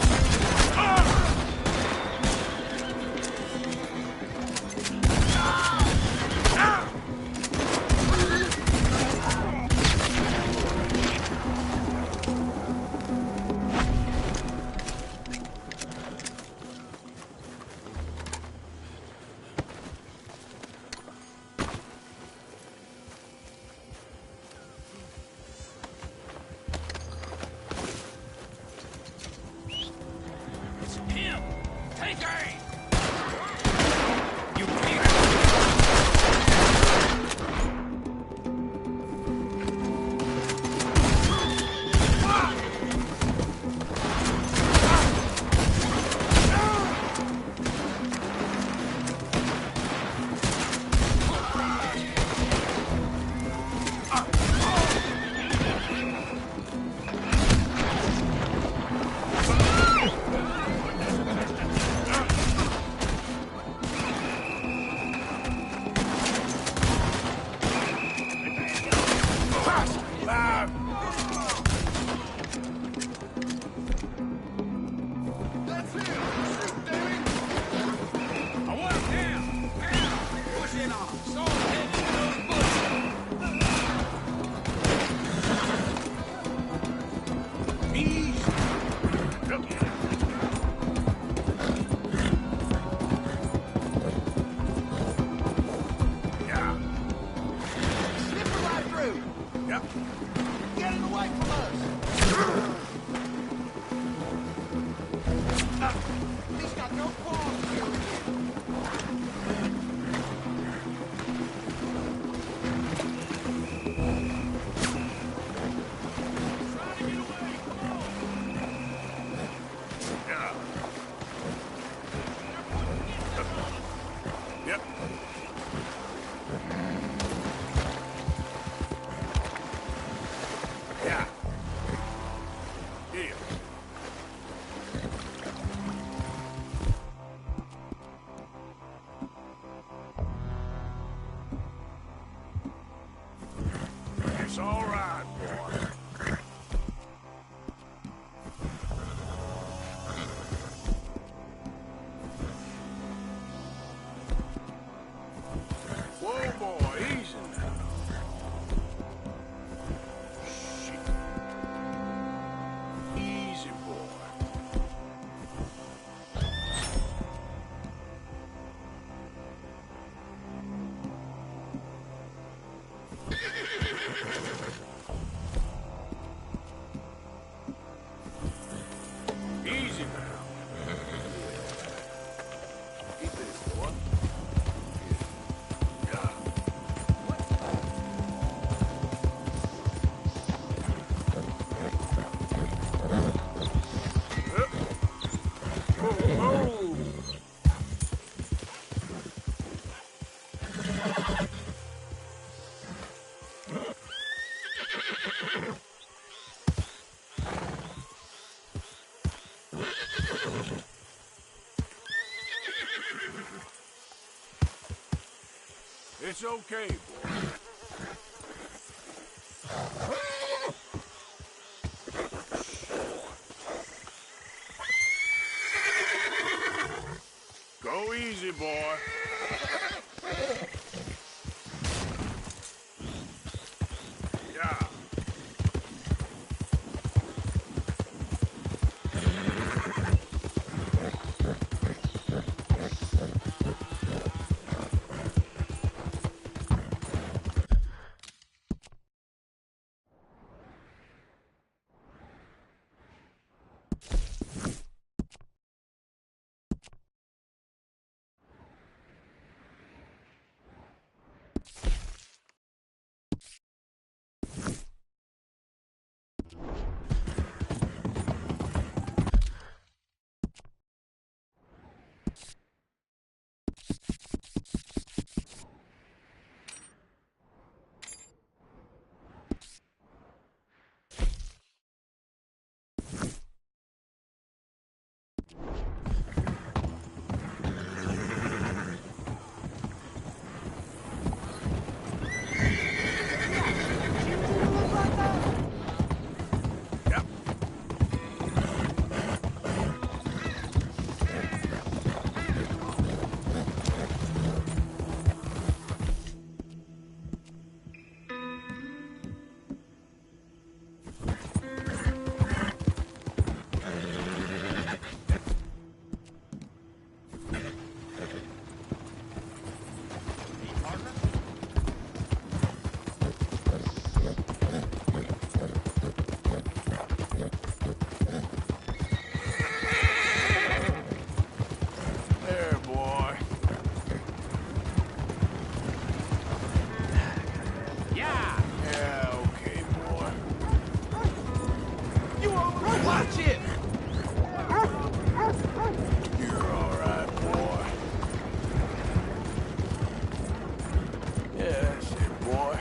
Jew! Him! Take aim! It's all right, boy. Whoa, boy, easy now. Shit. Easy, boy. Easy now. Keep this, boy. Yeah. Oh. It's okay, boy. Go easy, boy. Yeah. Watch it! You're all right, boy. Yeah, that's it, boy.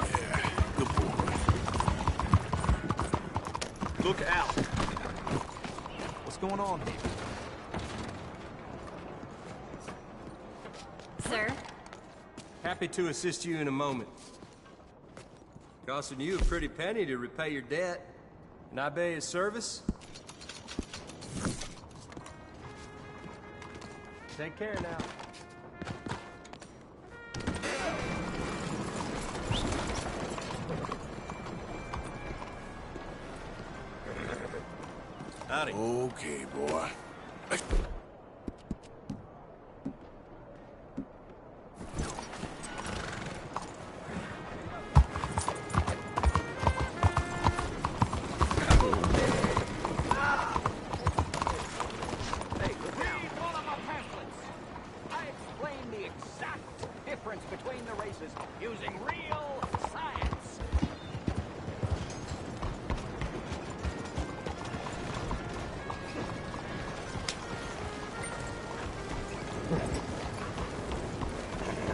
Yeah, good boy. Look out. What's going on here? Sir? Happy to assist you in a moment. Costing you a pretty penny to repay your debt. Can I be of service? Take care now. Howdy. Okay, boy. Between the races using real science.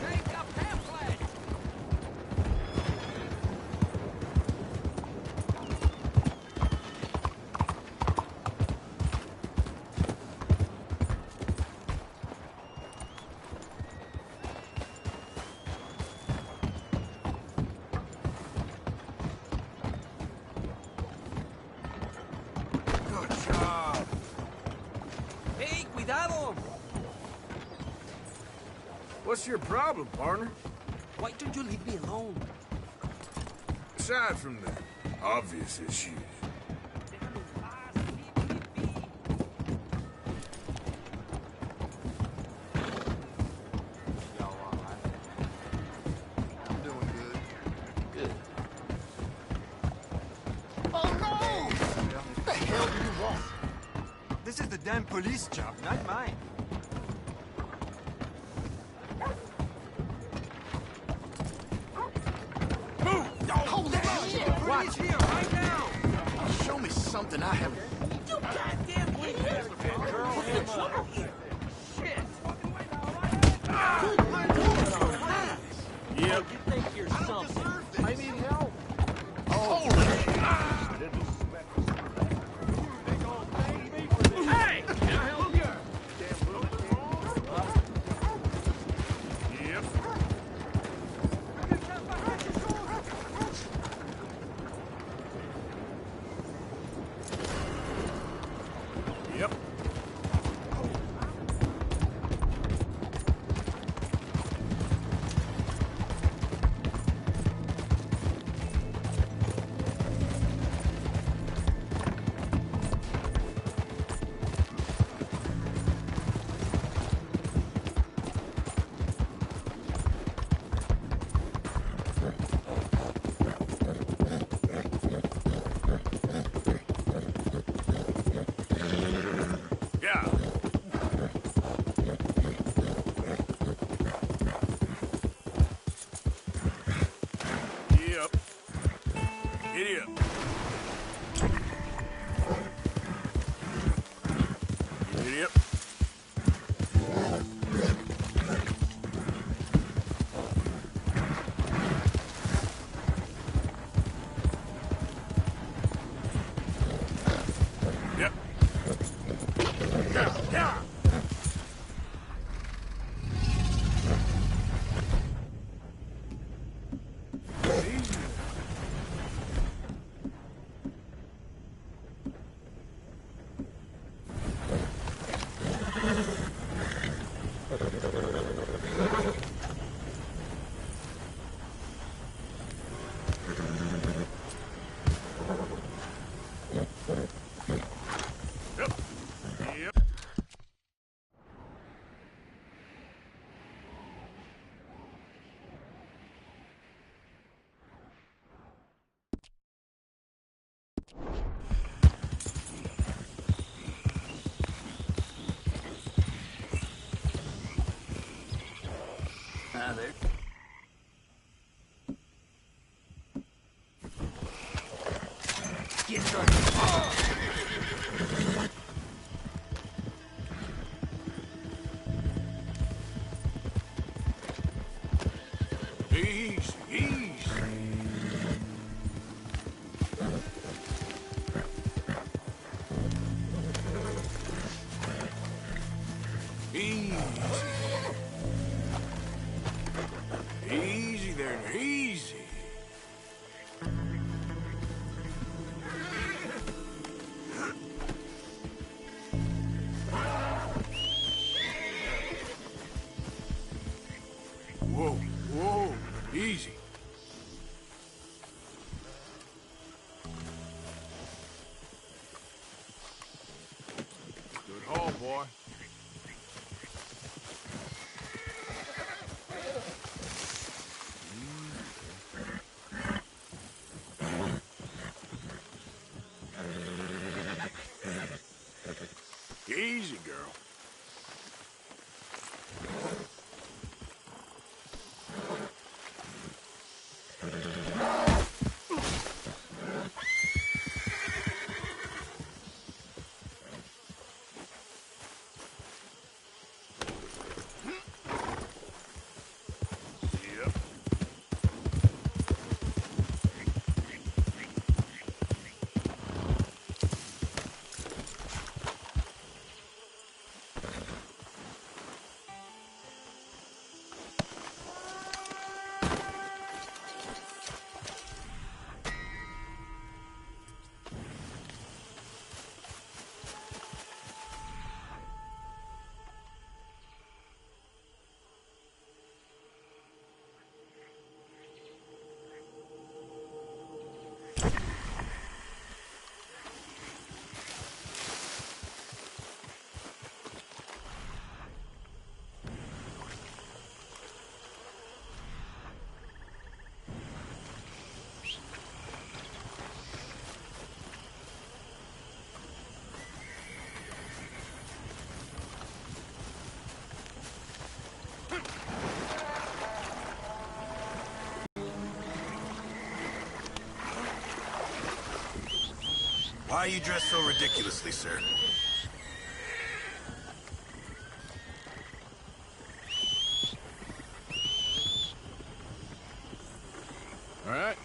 Take a pamphlet. Good job. Hey, cuidado! What's your problem, partner? Why don't you leave me alone? Aside from the obvious issues. I'm doing good. Good. Oh no! What the hell do you want? This is the damn police job, not mine. Hold that shit! Watch here, right now! Show me something I haven't. You goddamn idiot! What's the trouble here? Shit! Yep. You think you're something? I need help. Oh, Hey! Can I help you? Yep. Yep. Yeah. Yep. Giddy up. Giddy up. Yep. Yeah, yeah. Yep. Yep. Ah, there. Easy, easy. Easy. Easy there, easy. Whoa, whoa, easy. Good haul, boy. Easy, girl. Yep. Why are you dressed so ridiculously, sir? All right.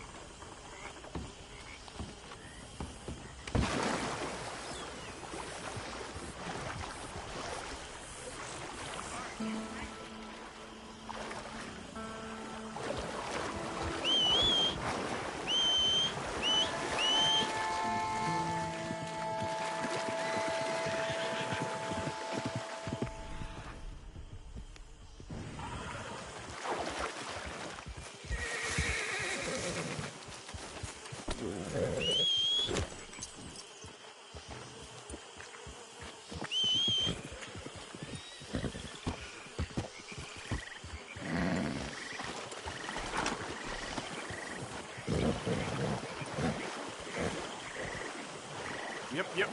Yep, yep.